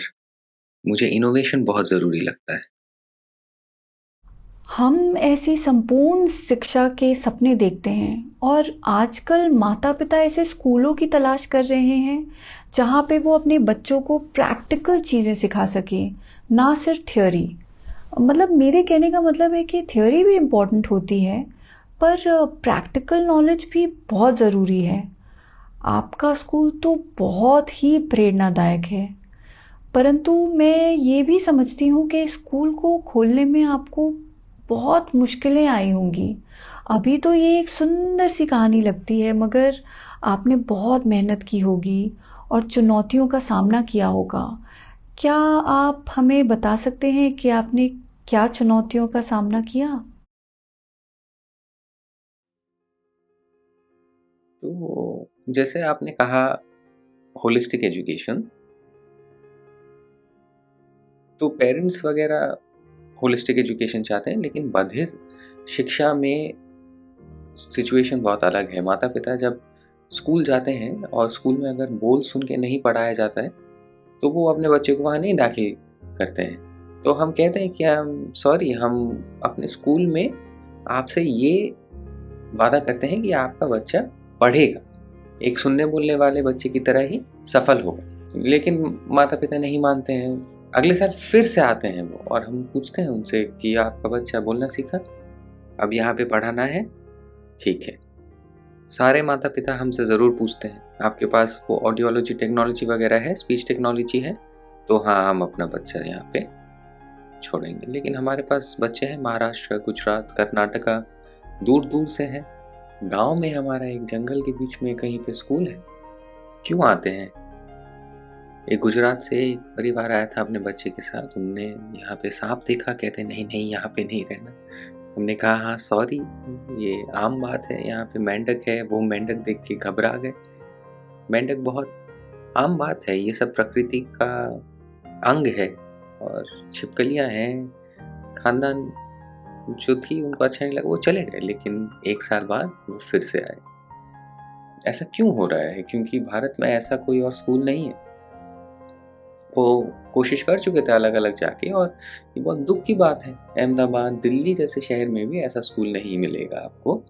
मुझे इनोवेशन बहुत ज़रूरी लगता है। हम ऐसी संपूर्ण शिक्षा के सपने देखते हैं और आजकल माता-पिता ऐसे स्कूलों की तलाश कर रहे हैं जहाँ पे वो अपने बच्चों को प्रैक्टिकल चीज़ें सिखा सकें, ना सिर्फ थ्योरी। मतलब मेरे कहने का मतलब है कि थ्योरी भी इम्पोर्टेंट होती है, पर प्रैक्टिकल नॉलेज भी बहुत ज़रूरी है। आपका स्कूल तो बहुत ही प्रेरणादायक है, परंतु मैं ये भी समझती हूँ कि स्कूल को खोलने में आपको बहुत मुश्किलें आई होंगी। अभी तो ये एक सुंदर सी कहानी लगती है, मगर आपने बहुत मेहनत की होगी और चुनौतियों का सामना किया होगा। क्या आप हमें बता सकते हैं कि आपने क्या चुनौतियों का सामना किया? तो जैसे आपने कहा होलिस्टिक एजुकेशन, तो पेरेंट्स वगैरह होलिस्टिक एजुकेशन चाहते हैं, लेकिन बधिर शिक्षा में सिचुएशन बहुत अलग है। माता-पिता जब स्कूल जाते हैं और स्कूल में अगर बोल सुन के नहीं पढ़ाया जाता है, तो वो अपने बच्चे को वहाँ नहीं दाखिल करते हैं। तो हम कहते हैं कि हम अपने स्कूल में आपसे ये वादा करते हैं कि आपका बच्चा पढ़ेगा, एक सुनने बोलने वाले बच्चे की तरह ही सफल होगा। लेकिन माता-पिता नहीं मानते हैं। अगले साल फिर से आते हैं वो और हम पूछते हैं उनसे कि आपका बच्चा बोलना सीखा? अब यहाँ पे पढ़ाना है? ठीक है। सारे माता-पिता हमसे ज़रूर पूछते हैं, आपके पास वो ऑडियोलॉजी टेक्नोलॉजी वगैरह है, स्पीच टेक्नोलॉजी है? तो हाँ, हम अपना बच्चा यहाँ पे छोड़ेंगे। लेकिन हमारे पास बच्चे हैं महाराष्ट्र, गुजरात, कर्नाटका, दूर-दूर से हैं। गाँव में हमारा एक जंगल के बीच में कहीं पे स्कूल है। क्यों आते हैं? एक गुजरात से एक परिवार आया था अपने बच्चे के साथ, उनने यहाँ पे साँप देखा, कहते नहीं, नहीं यहाँ पे नहीं रहना। हमने कहा हाँ सॉरी, ये आम बात है, यहाँ पे मेंढक है, वो मेंढक देख के घबरा गए। मेंढक बहुत आम बात है, ये सब प्रकृति का अंग है और छिपकलियाँ हैं, खानदान जो थी उनको अच्छा नहीं लगा, वो चले गए, लेकिन 1 साल बाद वो फिर से आए। ऐसा क्यों हो रहा है? क्योंकि भारत में ऐसा कोई और स्कूल नहीं है। वो कोशिश कर चुके थे अलग-अलग जाके और ये बहुत दुःख की बात है। अहमदाबाद, दिल्ली जैसे शहर में भी ऐसा स्कूल नहीं मिलेगा आपको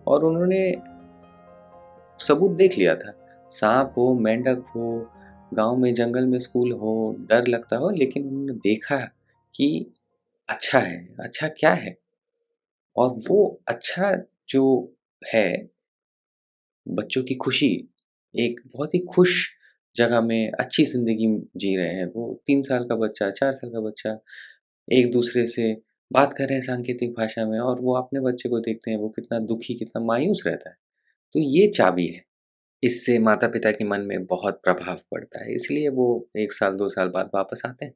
और उन्होंने सबूत देख लिया था। साँप हो, मेंढक हो, गाँव में जंगल में स्कूल हो, डर लगता हो, लेकिन उन्होंने देखा कि अच्छा है। अच्छा क्या है? और वो अच्छा जो है, बच्चों की खुशी, एक बहुत ही खुश जगह में अच्छी ज़िंदगी जी रहे हैं। वो 3 साल का बच्चा, 4 साल का बच्चा एक-दूसरे से बात कर रहे हैं सांकेतिक भाषा में और वो अपने बच्चे को देखते हैं, वो कितना दुखी, कितना मायूस रहता है। तो ये चाबी है। इससे माता-पिता के मन में बहुत प्रभाव पड़ता है, इसलिए वो 1 साल, 2 साल बाद वापस आते हैं।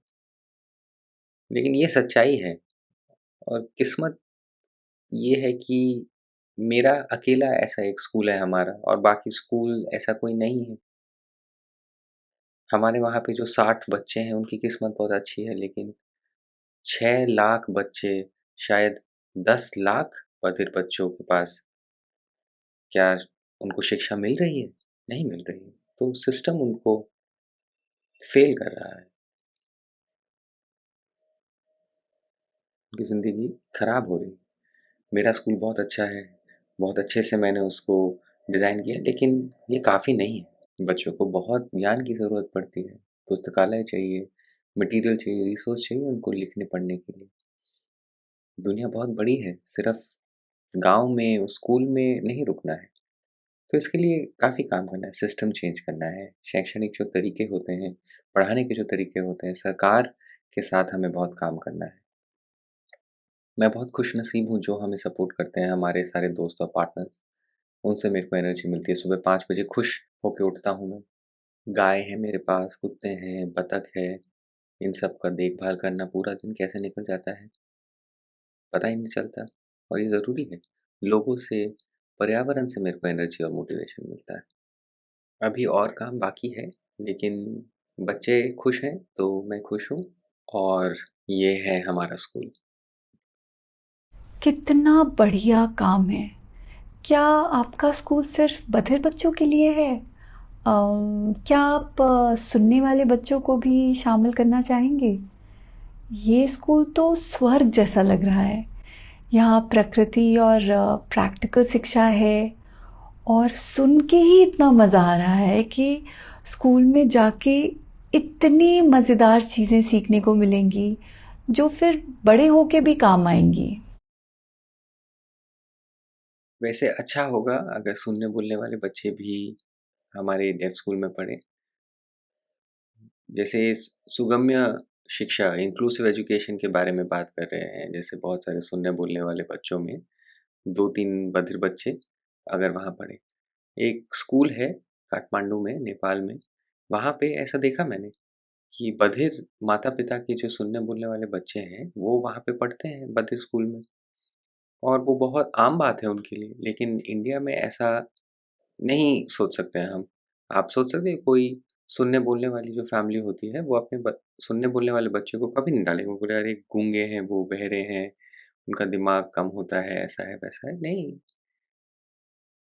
लेकिन ये सच्चाई है और किस्मत ये है कि मेरा अकेला ऐसा एक स्कूल है हमारा और बाकी स्कूल ऐसा कोई नहीं है। हमारे वहाँ पे जो 60 बच्चे हैं, उनकी किस्मत बहुत अच्छी है, लेकिन 6 लाख बच्चे, शायद 10 लाख बधिर बच्चों के पास क्या उनको शिक्षा मिल रही है? नहीं मिल रही है। तो सिस्टम उनको फ़ेल कर रहा है। उनकी ज़िंदगी खराब हो रही है। मेरा स्कूल बहुत अच्छा है, बहुत अच्छे से मैंने उसको डिज़ाइन किया है, लेकिन ये काफ़ी नहीं है। बच्चों को बहुत ज्ञान की ज़रूरत पड़ती है। पुस्तकालय चाहिए, मटीरियल चाहिए, रिसोर्स चाहिए उनको लिखने-पढ़ने के लिए। दुनिया बहुत बड़ी है, सिर्फ़ गाँव में, स्कूल में नहीं रुकना है। तो इसके लिए काफ़ी काम करना है, सिस्टम चेंज करना है, शैक्षणिक जो तरीके होते हैं, पढ़ाने के जो तरीके होते हैं, सरकार के साथ हमें बहुत काम करना है। मैं बहुत खुशनसीब हूँ जो हमें सपोर्ट करते हैं हमारे सारे दोस्त और पार्टनर्स, उनसे मेरे को एनर्जी मिलती है। सुबह 5 बजे खुश होके उठता हूँ मैं। गाय है मेरे पास, कुत्ते हैं, बतख है, इन सब का देखभाल करना पूरा दिन कैसे निकल जाता है, पता ही नहीं चलता और ये ज़रूरी है। लोगों से, पर्यावरण से मेरे को एनर्जी और मोटिवेशन मिलता है। अभी और काम बाकी है, लेकिन बच्चे खुश हैं, तो मैं खुश हूँ और ये है हमारा स्कूल। कितना बढ़िया काम है। क्या आपका स्कूल सिर्फ बधिर बच्चों के लिए है? क्या आप सुनने वाले बच्चों को भी शामिल करना चाहेंगे? ये स्कूल तो स्वर्ग जैसा लग रहा है। यहाँ प्रकृति और प्रैक्टिकल शिक्षा है और सुन के ही इतना मज़ा आ रहा है कि स्कूल में जाके इतनी मज़ेदार चीज़ें सीखने को मिलेंगी, जो फिर बड़े होके भी काम आएँगी। वैसे अच्छा होगा अगर सुनने-बोलने वाले बच्चे भी हमारे डेफ स्कूल में पढ़ें। जैसे सुगम्य शिक्षा, इंक्लूसिव एजुकेशन के बारे में बात कर रहे हैं, जैसे बहुत सारे सुनने-बोलने वाले बच्चों में 2-3 बधिर बच्चे अगर वहाँ पढ़ें। एक स्कूल है काठमांडू में, नेपाल में, वहाँ पे ऐसा देखा मैंने कि बधिर माता-पिता के जो सुनने-बोलने वाले बच्चे हैं, वो वहाँ पे पढ़ते हैं बधिर स्कूल में और वो बहुत आम बात है उनके लिए। लेकिन इंडिया में ऐसा नहीं सोच सकते हैं हम। आप सोच सकते हैं कोई सुनने-बोलने वाली जो फैमिली होती है, वो अपने सुनने-बोलने वाले बच्चे को कभी नहीं डालेगी। वो बोले अरे गूंगे हैं, वो बहरे हैं, उनका दिमाग कम होता है, ऐसा है, वैसा है। नहीं,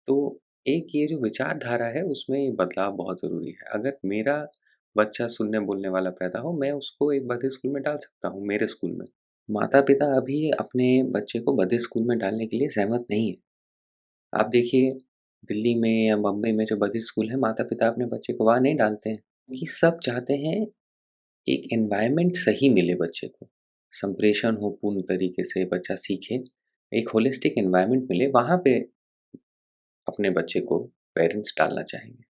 तो एक ये जो विचारधारा है उसमें ये बदलाव बहुत ज़रूरी है। अगर मेरा बच्चा सुनने-बोलने वाला पैदा हो, मैं उसको एक बधिर स्कूल में डाल सकता हूँ, मेरे स्कूल में। माता-पिता अभी अपने बच्चे को बधिर स्कूल में डालने के लिए सहमत नहीं है। आप देखिए दिल्ली में या बम्बई में जो बधिर स्कूल है, माता-पिता अपने बच्चे को वहाँ नहीं डालते हैं। कि सब चाहते हैं एक एनवायरनमेंट सही मिले बच्चे को, संप्रेषण हो पूर्ण तरीके से, बच्चा सीखे, एक होलिस्टिक एनवायरनमेंट मिले, वहाँ पे अपने बच्चे को पेरेंट्स डालना चाहेंगे।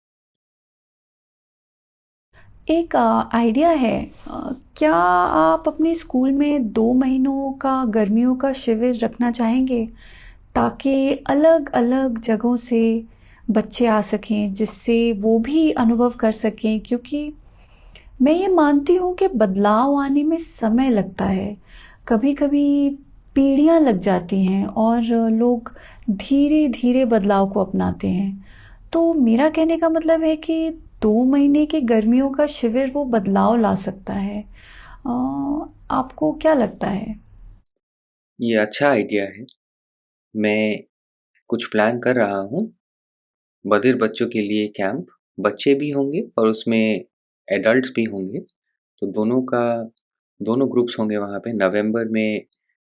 एक आइडिया है। क्या आप अपने स्कूल में 2 महीनों का गर्मियों का शिविर रखना चाहेंगे? ताकि अलग-अलग जगहों से बच्चे आ सकें, जिससे वो भी अनुभव कर सकें, क्योंकि मैं ये मानती हूँ कि बदलाव आने में समय लगता है। कभी-कभी पीढ़ियाँ लग जाती हैं और लोग धीरे-धीरे बदलाव को अपनाते हैं। तो मेरा कहने का मतलब है कि 2 महीने की गर्मियों का शिविर वो बदलाव ला सकता है। आपको क्या लगता है? ये अच्छा आइडिया है। मैं कुछ प्लान कर रहा हूँ, बधिर बच्चों के लिए कैंप, बच्चे भी होंगे और उसमें एडल्ट्स भी होंगे, तो दोनों ग्रुप्स होंगे वहाँ पे। नवंबर में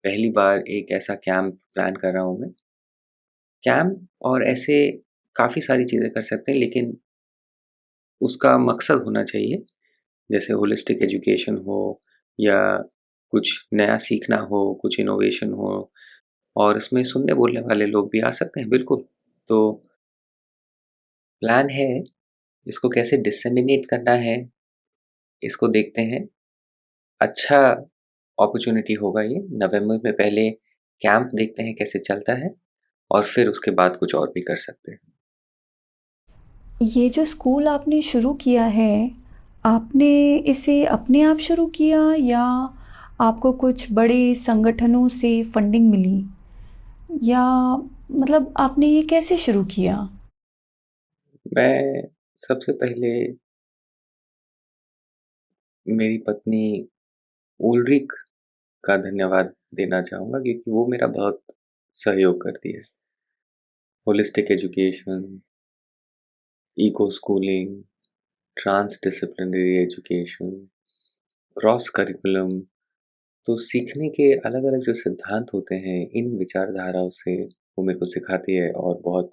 पहली बार एक ऐसा कैंप प्लान कर रहा हूँ मैं। कैंप और ऐसे काफ़ी सारी चीज़ें कर सकते हैं, लेकिन उसका मकसद होना चाहिए, जैसे होलिस्टिक एजुकेशन हो या कुछ नया सीखना हो, कुछ इनोवेशन हो, और इसमें सुनने बोलने वाले लोग भी आ सकते हैं, बिल्कुल। तो प्लान है, इसको कैसे डिसेमिनेट करना है, इसको देखते हैं। अच्छा अपॉर्च्युनिटी होगा ये। नवंबर में पहले कैंप देखते हैं कैसे चलता है, और फिर उसके बाद कुछ और भी कर सकते हैं। ये जो स्कूल आपने शुरू किया है, आपने इसे अपने आप शुरू किया या आपको कुछ बड़े संगठनों से फंडिंग मिली? या मतलब आपने ये कैसे शुरू किया? मैं सबसे पहले मेरी पत्नी उल्रिक का धन्यवाद देना चाहूँगा, क्योंकि वो मेरा बहुत सहयोग करती है। Holistic education, eco schooling, transdisciplinary education, cross curriculum, तो सीखने के अलग-अलग जो सिद्धांत होते हैं, इन विचारधाराओं से वो मेरे को सिखाती है, और बहुत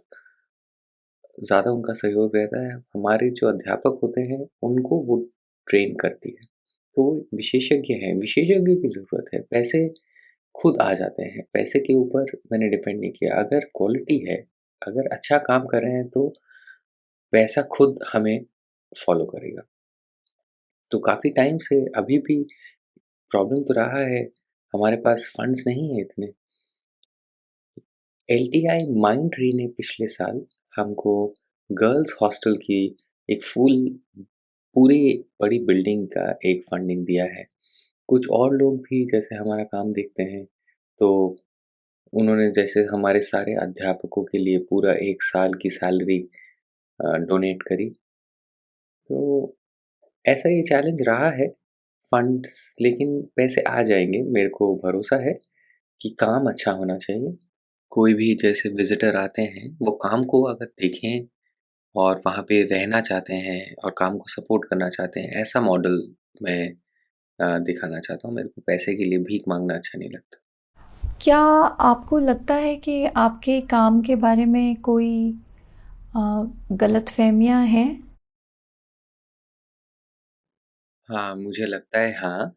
ज़्यादा उनका सहयोग रहता है। हमारे जो अध्यापक होते हैं, उनको वो ट्रेन करती है। तो वो विशेषज्ञ हैं, विशेषज्ञ की ज़रूरत है। पैसे खुद आ जाते हैं, पैसे के ऊपर मैंने डिपेंड नहीं किया। अगर क्वालिटी है, अगर अच्छा काम कर रहे हैं, तो पैसा खुद हमें फ़ॉलो करेगा। तो काफ़ी टाइम से अभी भी प्रॉब्लम तो रहा है, हमारे पास फंड्स नहीं है इतने। एलटीआई माइंडट्री ने पिछले साल हमको गर्ल्स हॉस्टल की एक पूरी बड़ी बिल्डिंग का एक फंडिंग दिया है। कुछ और लोग भी जैसे हमारा काम देखते हैं, तो उन्होंने जैसे हमारे सारे अध्यापकों के लिए पूरा 1 साल की सैलरी डोनेट करी। तो ऐसा ये चैलेंज रहा है, फंड्स, लेकिन पैसे आ जाएँगे, मेरे को भरोसा है कि काम अच्छा होना चाहिए। कोई भी जैसे विज़िटर आते हैं, वो काम को अगर देखें और वहाँ पे रहना चाहते हैं और काम को सपोर्ट करना चाहते हैं, ऐसा मॉडल मैं दिखाना चाहता हूँ। मेरे को पैसे के लिए भीख माँगना अच्छा नहीं लगता। क्या आपको लगता है कि आपके काम के बारे में कोई गलतफ़हमियाँ हैं? हाँ, मुझे लगता है, हाँ,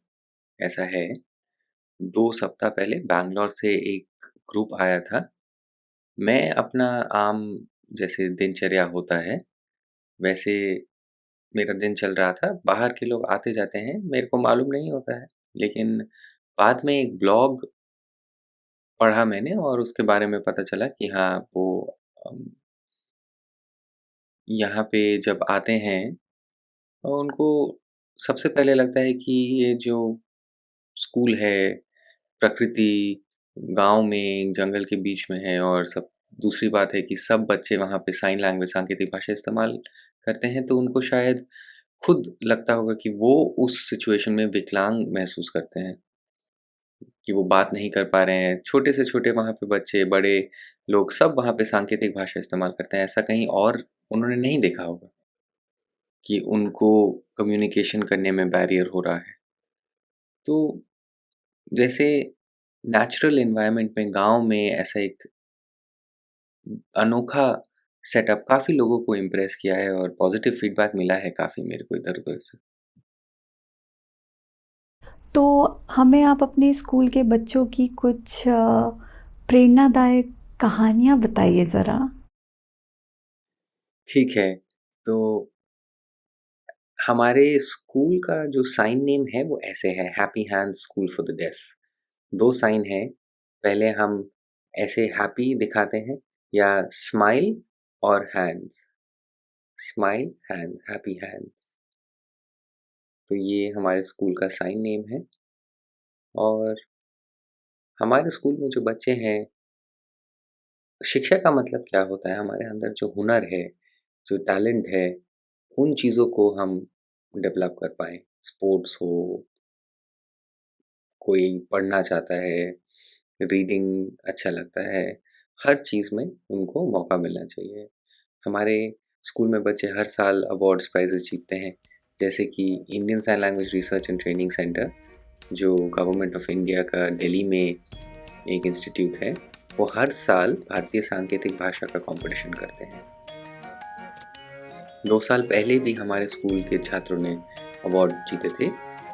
ऐसा है। 2 सप्ताह पहले बैंगलोर से एक ग्रुप आया था। मैं अपना आम जैसे दिनचर्या होता है, वैसे मेरा दिन चल रहा था। बाहर के लोग आते-जाते हैं, मेरे को मालूम नहीं होता है। लेकिन बाद में एक ब्लॉग पढ़ा मैंने और उसके बारे में पता चला कि हाँ, वो अम, यहाँ पे जब आते हैं, तो उनको सबसे पहले लगता है कि ये जो स्कूल है, प्रकृति गाँव में जंगल के बीच में है, और सब दूसरी बात है कि सब बच्चे वहाँ पे साइन लैंग्वेज सांकेतिक भाषा इस्तेमाल करते हैं, तो उनको शायद खुद लगता होगा कि वो उस सिचुएशन में विकलांग महसूस करते हैं, कि वो बात नहीं कर पा रहे हैं। छोटे से छोटे वहाँ पे बच्चे, बड़े लोग सब वहाँ पे सांकेतिक भाषा इस्तेमाल करते हैं। ऐसा कहीं और उन्होंने नहीं देखा होगा कि उनको कम्युनिकेशन करने में बैरियर हो रहा है। तो जैसे नेचुरल एनवायरनमेंट में, गाँव में ऐसा एक अनोखा सेटअप काफ़ी लोगों को इम्प्रेस किया है और पॉजिटिव फीडबैक मिला है काफ़ी मेरे को इधर-उधर से। तो हमें आप अपने स्कूल के बच्चों की कुछ प्रेरणादायक कहानियाँ बताइए ज़रा। ठीक है, तो हमारे स्कूल का जो साइन नेम है वो ऐसे है, Happy Hands School for the Deaf. 2 sign हैं, पहले हम ऐसे हैप्पी दिखाते हैं या स्माइल और hands, smile hands, happy hands. तो ये हमारे स्कूल का साइन नेम है और हमारे स्कूल में जो बच्चे हैं, शिक्षा का मतलब क्या होता है, हमारे अंदर जो हुनर है, जो टैलेंट है, उन चीज़ों को हम डेवलप कर पाएँ। स्पोर्ट्स हो, कोई पढ़ना चाहता है, रीडिंग अच्छा लगता है, हर चीज़ में उनको मौका मिलना चाहिए। हमारे स्कूल में बच्चे हर साल अवार्ड्स, प्राइज़ेस जीतते हैं, जैसे कि Indian sign Language Research and Training Centre, जो गवर्नमेंट ऑफ इंडिया का दिल्ली में एक इंस्टीट्यूट है, वो हर साल भारतीय सांकेतिक भाषा का कॉम्पिटिशन करते हैं। 2 साल पहले भी हमारे स्कूल के छात्रों ने अवार्ड जीते थे,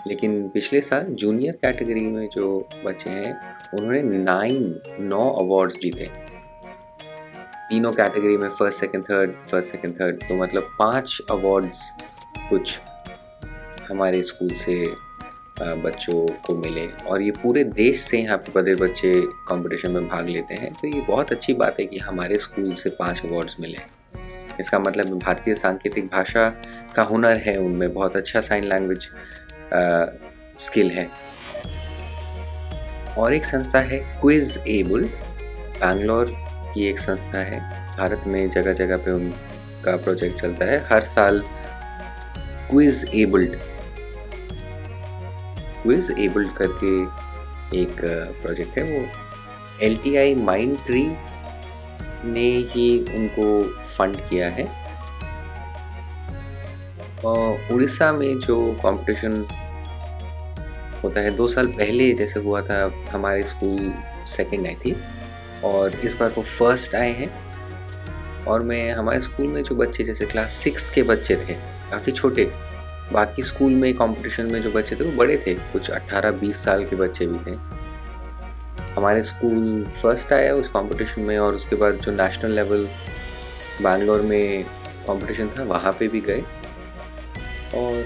लेकिन पिछले साल जूनियर कैटेगरी में जो बच्चे हैं, उन्होंने 9 अवार्ड्स जीते। तीनों कैटेगरी में फर्स्ट, सेकंड, थर्ड, तो मतलब 5 अवार्ड्स कुछ हमारे स्कूल से बच्चों को मिले और ये पूरे देश से यहाँ पे बधे बच्चे कॉम्पिटिशन में भाग लेते हैं। तो ये बहुत अच्छी बात है कि हमारे स्कूल से 5 अवार्ड्स मिले। इसका मतलब भारतीय सांकेतिक भाषा का हुनर है उनमें, बहुत अच्छा साइन लैंग्वेज स्किल है। और एक संस्था है क्विज एबल, बैंगलोर की एक संस्था है, भारत में जगह-जगह पे उनका प्रोजेक्ट चलता है। हर साल क्विज एबल्ड करके एक प्रोजेक्ट है, वो एलटीआई माइंड ट्री ने ही उनको फंड किया है। और उड़ीसा में जो कंपटीशन होता है, 2 साल पहले जैसे हुआ था, हमारे स्कूल सेकंड आई थी और इस बार वो फर्स्ट आए हैं। और मैं हमारे स्कूल में जो बच्चे जैसे क्लास 6 के बच्चे थे, काफ़ी छोटे, बाकी स्कूल में कंपटीशन में जो बच्चे थे वो बड़े थे, कुछ 18-20 साल के बच्चे भी थे। हमारे स्कूल फर्स्ट आया उस कंपटीशन में और उसके बाद जो नेशनल लेवल बैंगलोर में कंपटीशन था, वहाँ पे भी गए। और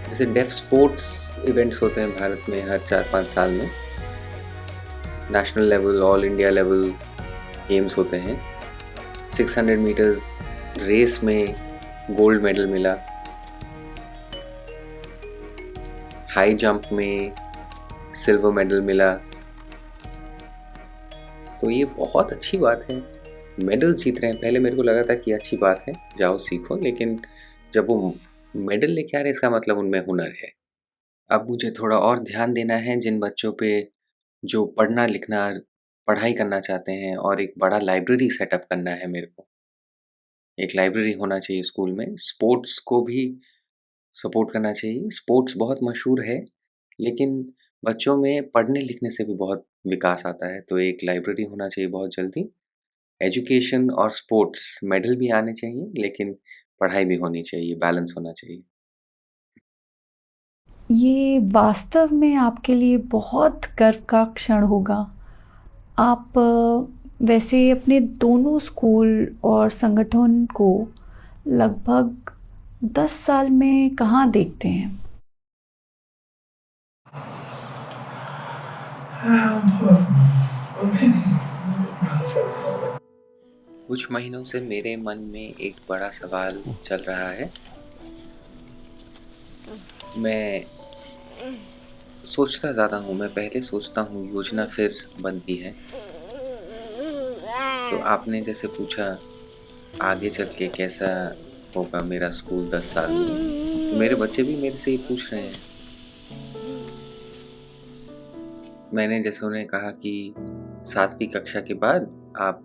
जैसे डेफ स्पोर्ट्स इवेंट्स होते हैं भारत में हर 4-5 साल में, national level, all India level games होते हैं। 600 मीटर्स रेस में गोल्ड मेडल मिला, हाई जंप में सिल्वर मेडल मिला। तो ये बहुत अच्छी बात है, मेडल्स जीत रहे हैं। पहले मेरे को लगा था कि अच्छी बात है, जाओ सीखो, लेकिन जब वो मेडल लेके आ रहे हैं, इसका मतलब उनमें हुनर है। अब मुझे थोड़ा और ध्यान देना है जिन बच्चों पे जो पढ़ना-लिखना, पढ़ाई करना चाहते हैं और एक बड़ा लाइब्रेरी सेटअप करना है मेरे को। एक लाइब्रेरी होना चाहिए स्कूल में, स्पोर्ट्स को भी सपोर्ट करना चाहिए। स्पोर्ट्स बहुत मशहूर है, लेकिन बच्चों में पढ़ने-लिखने से भी बहुत विकास आता है, तो एक लाइब्रेरी होना चाहिए बहुत जल्दी। एजुकेशन और स्पोर्ट्स मेडल भी आने चाहिए, लेकिन पढ़ाई भी होनी चाहिए, बैलेंस होना चाहिए। ये वास्तव में आपके लिए बहुत गर्व का क्षण होगा। आप वैसे अपने दोनों स्कूल और संगठन को लगभग 10 साल में कहाँ देखते हैं? कुछ महीनों से मेरे मन में एक बड़ा सवाल चल रहा है। मैं सोचता ज़्यादा हूँ, मैं पहले सोचता हूँ, योजना फिर बनती है। तो आपने जैसे पूछा आगे चल के कैसा होगा मेरा स्कूल 10 साल में, तो मेरे बच्चे भी मेरे से ये पूछ रहे हैं। मैंने जैसे उन्हें कहा कि 7वीं कक्षा के बाद आप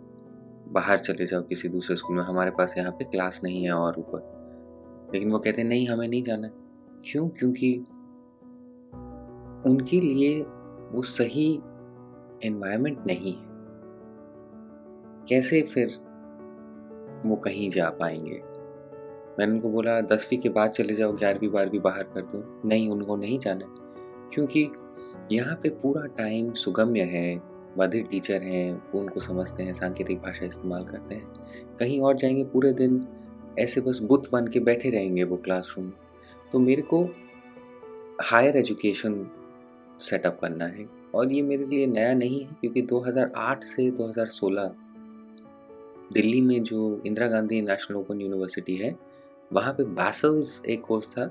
बाहर चले जाओ किसी दूसरे स्कूल में, हमारे पास यहाँ पे क्लास नहीं है और ऊपर। लेकिन वो कहते हैं नहीं, हमें नहीं जाना है। क्यों? क्योंकि उनके लिए वो सही एनवायरनमेंट नहीं है। कैसे फिर वो कहीं जा पाएंगे। मैंने उनको बोला 10वीं के बाद चले जाओ, 11वीं 12वीं बाहर कर दो। नहीं, उनको नहीं जाना है, क्योंकि यहाँ पे पूरा टाइम सुगम्य है। बधिर टीचर हैं, वो उनको समझते हैं, सांकेतिक भाषा इस्तेमाल करते हैं। कहीं और जाएंगे पूरे दिन ऐसे बस बुत बन के बैठे रहेंगे वो क्लासरूम में। तो मेरे को हायर एजुकेशन सेटअप करना है, और ये मेरे लिए नया नहीं है, क्योंकि 2008 से 2016 दिल्ली में जो Indira Gandhi National Open University है, वहाँ पे बैसल्स एक कोर्स था,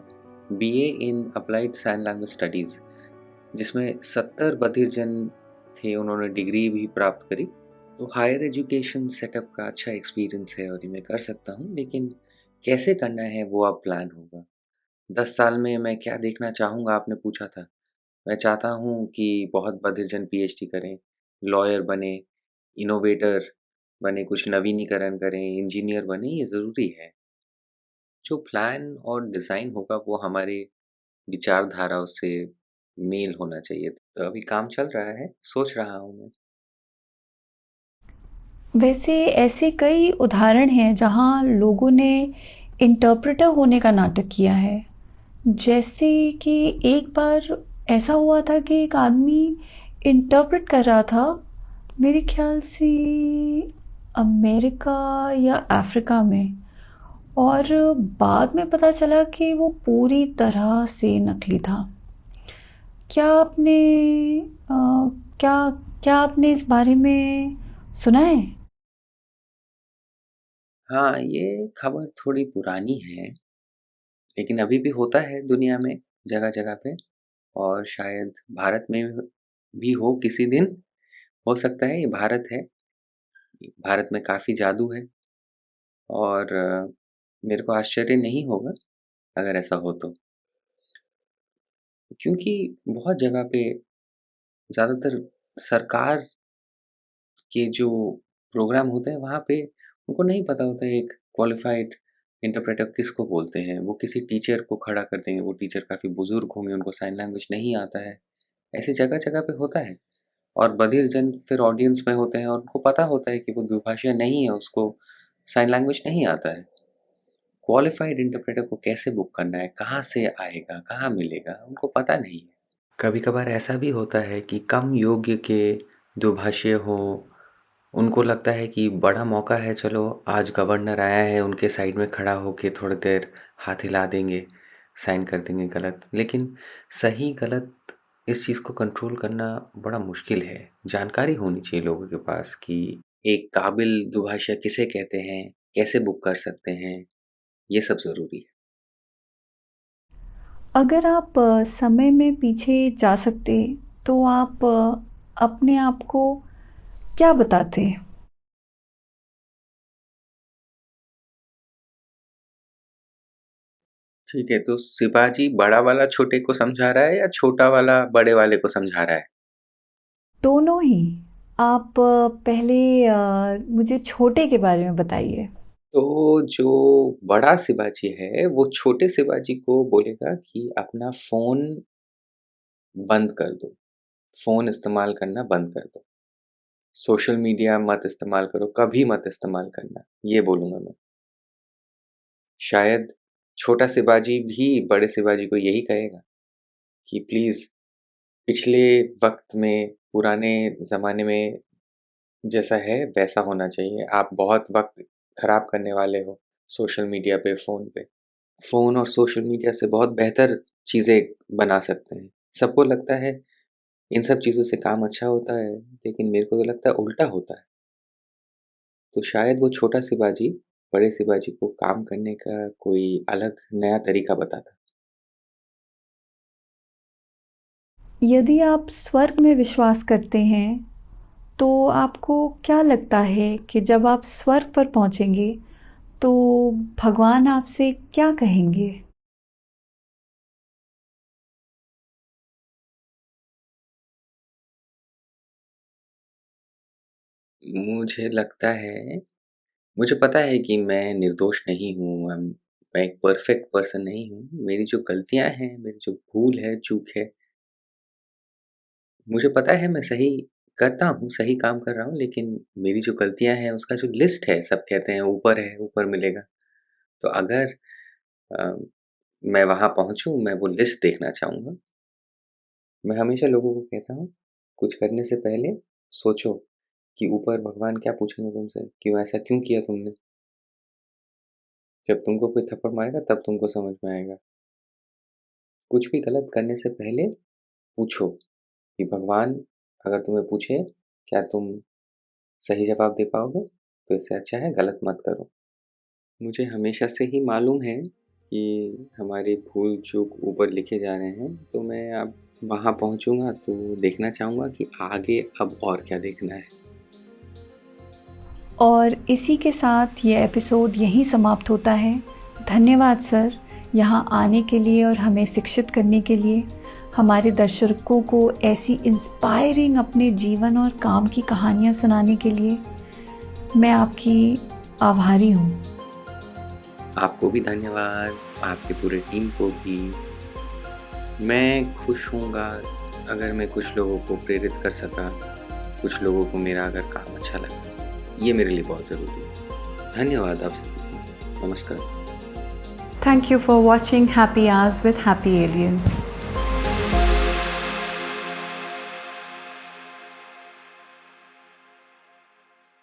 BA in applied sign language studies, जिसमें 70 बधिर जन थे, उन्होंने डिग्री भी प्राप्त करी। तो हायर एजुकेशन सेटअप का अच्छा एक्सपीरियंस है और ये मैं कर सकता हूँ, लेकिन कैसे करना है वो अब प्लान होगा। 10 साल में मैं क्या देखना चाहूँगा, आपने पूछा था। मैं चाहता हूँ कि बहुत बधिर जन पीएचडी करें, लॉयर बने, इनोवेटर बने, कुछ नवीनीकरण करें, इंजीनियर बने, ये ज़रूरी है। जो प्लान और डिज़ाइन होगा वो हमारे विचारधाराओं से मेल होना चाहिए। तो अभी काम चल रहा है, सोच रहा हूँ मैं। वैसे ऐसे कई उदाहरण हैं जहाँ लोगों ने इंटरप्रेटर होने का नाटक किया है। जैसे कि एक बार ऐसा हुआ था कि एक आदमी इंटरप्रेट कर रहा था, मेरे ख्याल से अमेरिका या अफ्रीका में, और बाद में पता चला कि वो पूरी तरह से नकली था। क्या आपने अ, क्या क्या आपने इस बारे में सुना है? हाँ, ये खबर थोड़ी पुरानी है, लेकिन अभी भी होता है दुनिया में जगह-जगह पे, और शायद भारत में भी हो किसी दिन। हो सकता है, ये भारत है, भारत में काफ़ी जादू है, और मेरे को आश्चर्य नहीं होगा अगर ऐसा हो तो। क्योंकि बहुत जगह पे ज़्यादातर सरकार के जो प्रोग्राम होते हैं वहाँ पे उनको नहीं पता होता है एक क्वालिफ़ाइड इंटरप्रेटर किसको बोलते हैं। वो किसी टीचर को खड़ा कर देंगे, वो टीचर काफ़ी बुज़ुर्ग होंगे, उनको साइन लैंग्वेज नहीं आता है। ऐसी जगह-जगह पे होता है, और बधिर जन फिर ऑडियंस में होते हैं और उनको पता होता है कि वो द्विभाषा नहीं है, उसको साइन लैंग्वेज नहीं आता है। क्वालिफ़ाइड इंटरप्रेटर को कैसे बुक करना है, कहाँ से आएगा, कहाँ मिलेगा, उनको पता नहीं है। कभी-कभार ऐसा भी होता है कि कम योग्य के दुभाषी हो, उनको लगता है कि बड़ा मौका है, चलो आज गवर्नर आया है, उनके साइड में खड़ा होके थोड़ी देर हाथ हिला देंगे, साइन कर देंगे गलत। लेकिन सही गलत इस चीज़ को कंट्रोल करना बड़ा मुश्किल है। जानकारी होनी चाहिए लोगों के पास कि एक काबिल दुभाषा किसे कहते हैं, कैसे बुक कर सकते हैं, ये सब ज़रूरी है। अगर आप समय में पीछे जा सकते, तो आप अपने आप को क्या बताते? ठीक है, तो शिवाजी बड़ा वाला छोटे को समझा रहा है या छोटा वाला बड़े वाले को समझा रहा है? दोनों ही। आप पहले मुझे छोटे के बारे में बताइए। तो जो बड़ा शिवाजी है, वो छोटे शिवाजी को बोलेगा कि अपना फ़ोन बंद कर दो, फ़ोन इस्तेमाल करना बंद कर दो। सोशल मीडिया मत इस्तेमाल करो, कभी मत इस्तेमाल करना, ये बोलूँगा मैं। शायद छोटा शिवाजी भी बड़े शिवाजी को यही कहेगा कि प्लीज़, पिछले वक़्त में, पुराने ज़माने में जैसा है वैसा होना चाहिए। आप बहुत वक़्त ख़राब करने वाले हो सोशल मीडिया पे, फ़ोन पे। फ़ोन और सोशल मीडिया से बहुत बेहतर चीज़ें बना सकते हैं। सबको लगता है इन सब चीज़ों से काम अच्छा होता है, लेकिन मेरे को तो लगता है उल्टा होता है। तो शायद वो छोटा शिवाजी बड़े शिवाजी को काम करने का कोई अलग नया तरीका बताता। यदि आप स्वर्ग में विश्वास करते हैं, तो आपको क्या लगता है कि जब आप स्वर्ग पर पहुँचेंगे, तो भगवान आपसे क्या कहेंगे? मुझे लगता है, मुझे पता है कि मैं निर्दोष नहीं हूँ, मैं एक परफ़ेक्ट पर्सन नहीं हूँ। मेरी जो गलतियाँ हैं, मेरी जो भूल है, चूक है, मुझे पता है मैं सही करता हूँ, सही काम कर रहा हूँ, लेकिन मेरी जो गलतियाँ हैं उसका जो लिस्ट है, सब कहते हैं ऊपर है, ऊपर मिलेगा। तो अगर अ, मैं वहाँ पहुँचूँ, मैं वो लिस्ट देखना चाहूँगा। मैं हमेशा लोगों को कहता हूँ, कुछ करने से पहले सोचो कि ऊपर भगवान क्या पूछेंगे तुमसे? क्यों ऐसा क्यों किया तुमने? जब तुमको कोई थप्पड़ मारेगा तब तुमको समझ में आएगा। कुछ भी गलत करने से पहले पूछो कि भगवान अगर तुम्हें पूछे, क्या तुम सही जवाब दे पाओगे? तो इससे अच्छा है गलत मत करो। मुझे हमेशा से ही मालूम है कि हमारी भूल-चूक ऊपर लिखे जा रहे हैं, तो मैं अब वहाँ पहुँचूँगा तो देखना चाहूँगा कि आगे अब और क्या देखना है। और इसी के साथ ये एपिसोड यहीं समाप्त होता है। धन्यवाद सर, यहाँ आने के लिए और हमें शिक्षित करने के लिए, हमारे दर्शकों को ऐसी इंस्पायरिंग अपने जीवन और काम की कहानियाँ सुनाने के लिए। मैं आपकी आभारी हूँ। आपको भी धन्यवाद, आपकी पूरी टीम को भी। मैं खुश होऊँगा अगर मैं कुछ लोगों को प्रेरित कर सका, कुछ लोगों को मेरा अगर काम अच्छा लगा। ये मेरे लिए बहुत ज़रूरी है। धन्यवाद आप सभी को। नमस्कार। Thank you for watching Happy Hours with Happy Alien.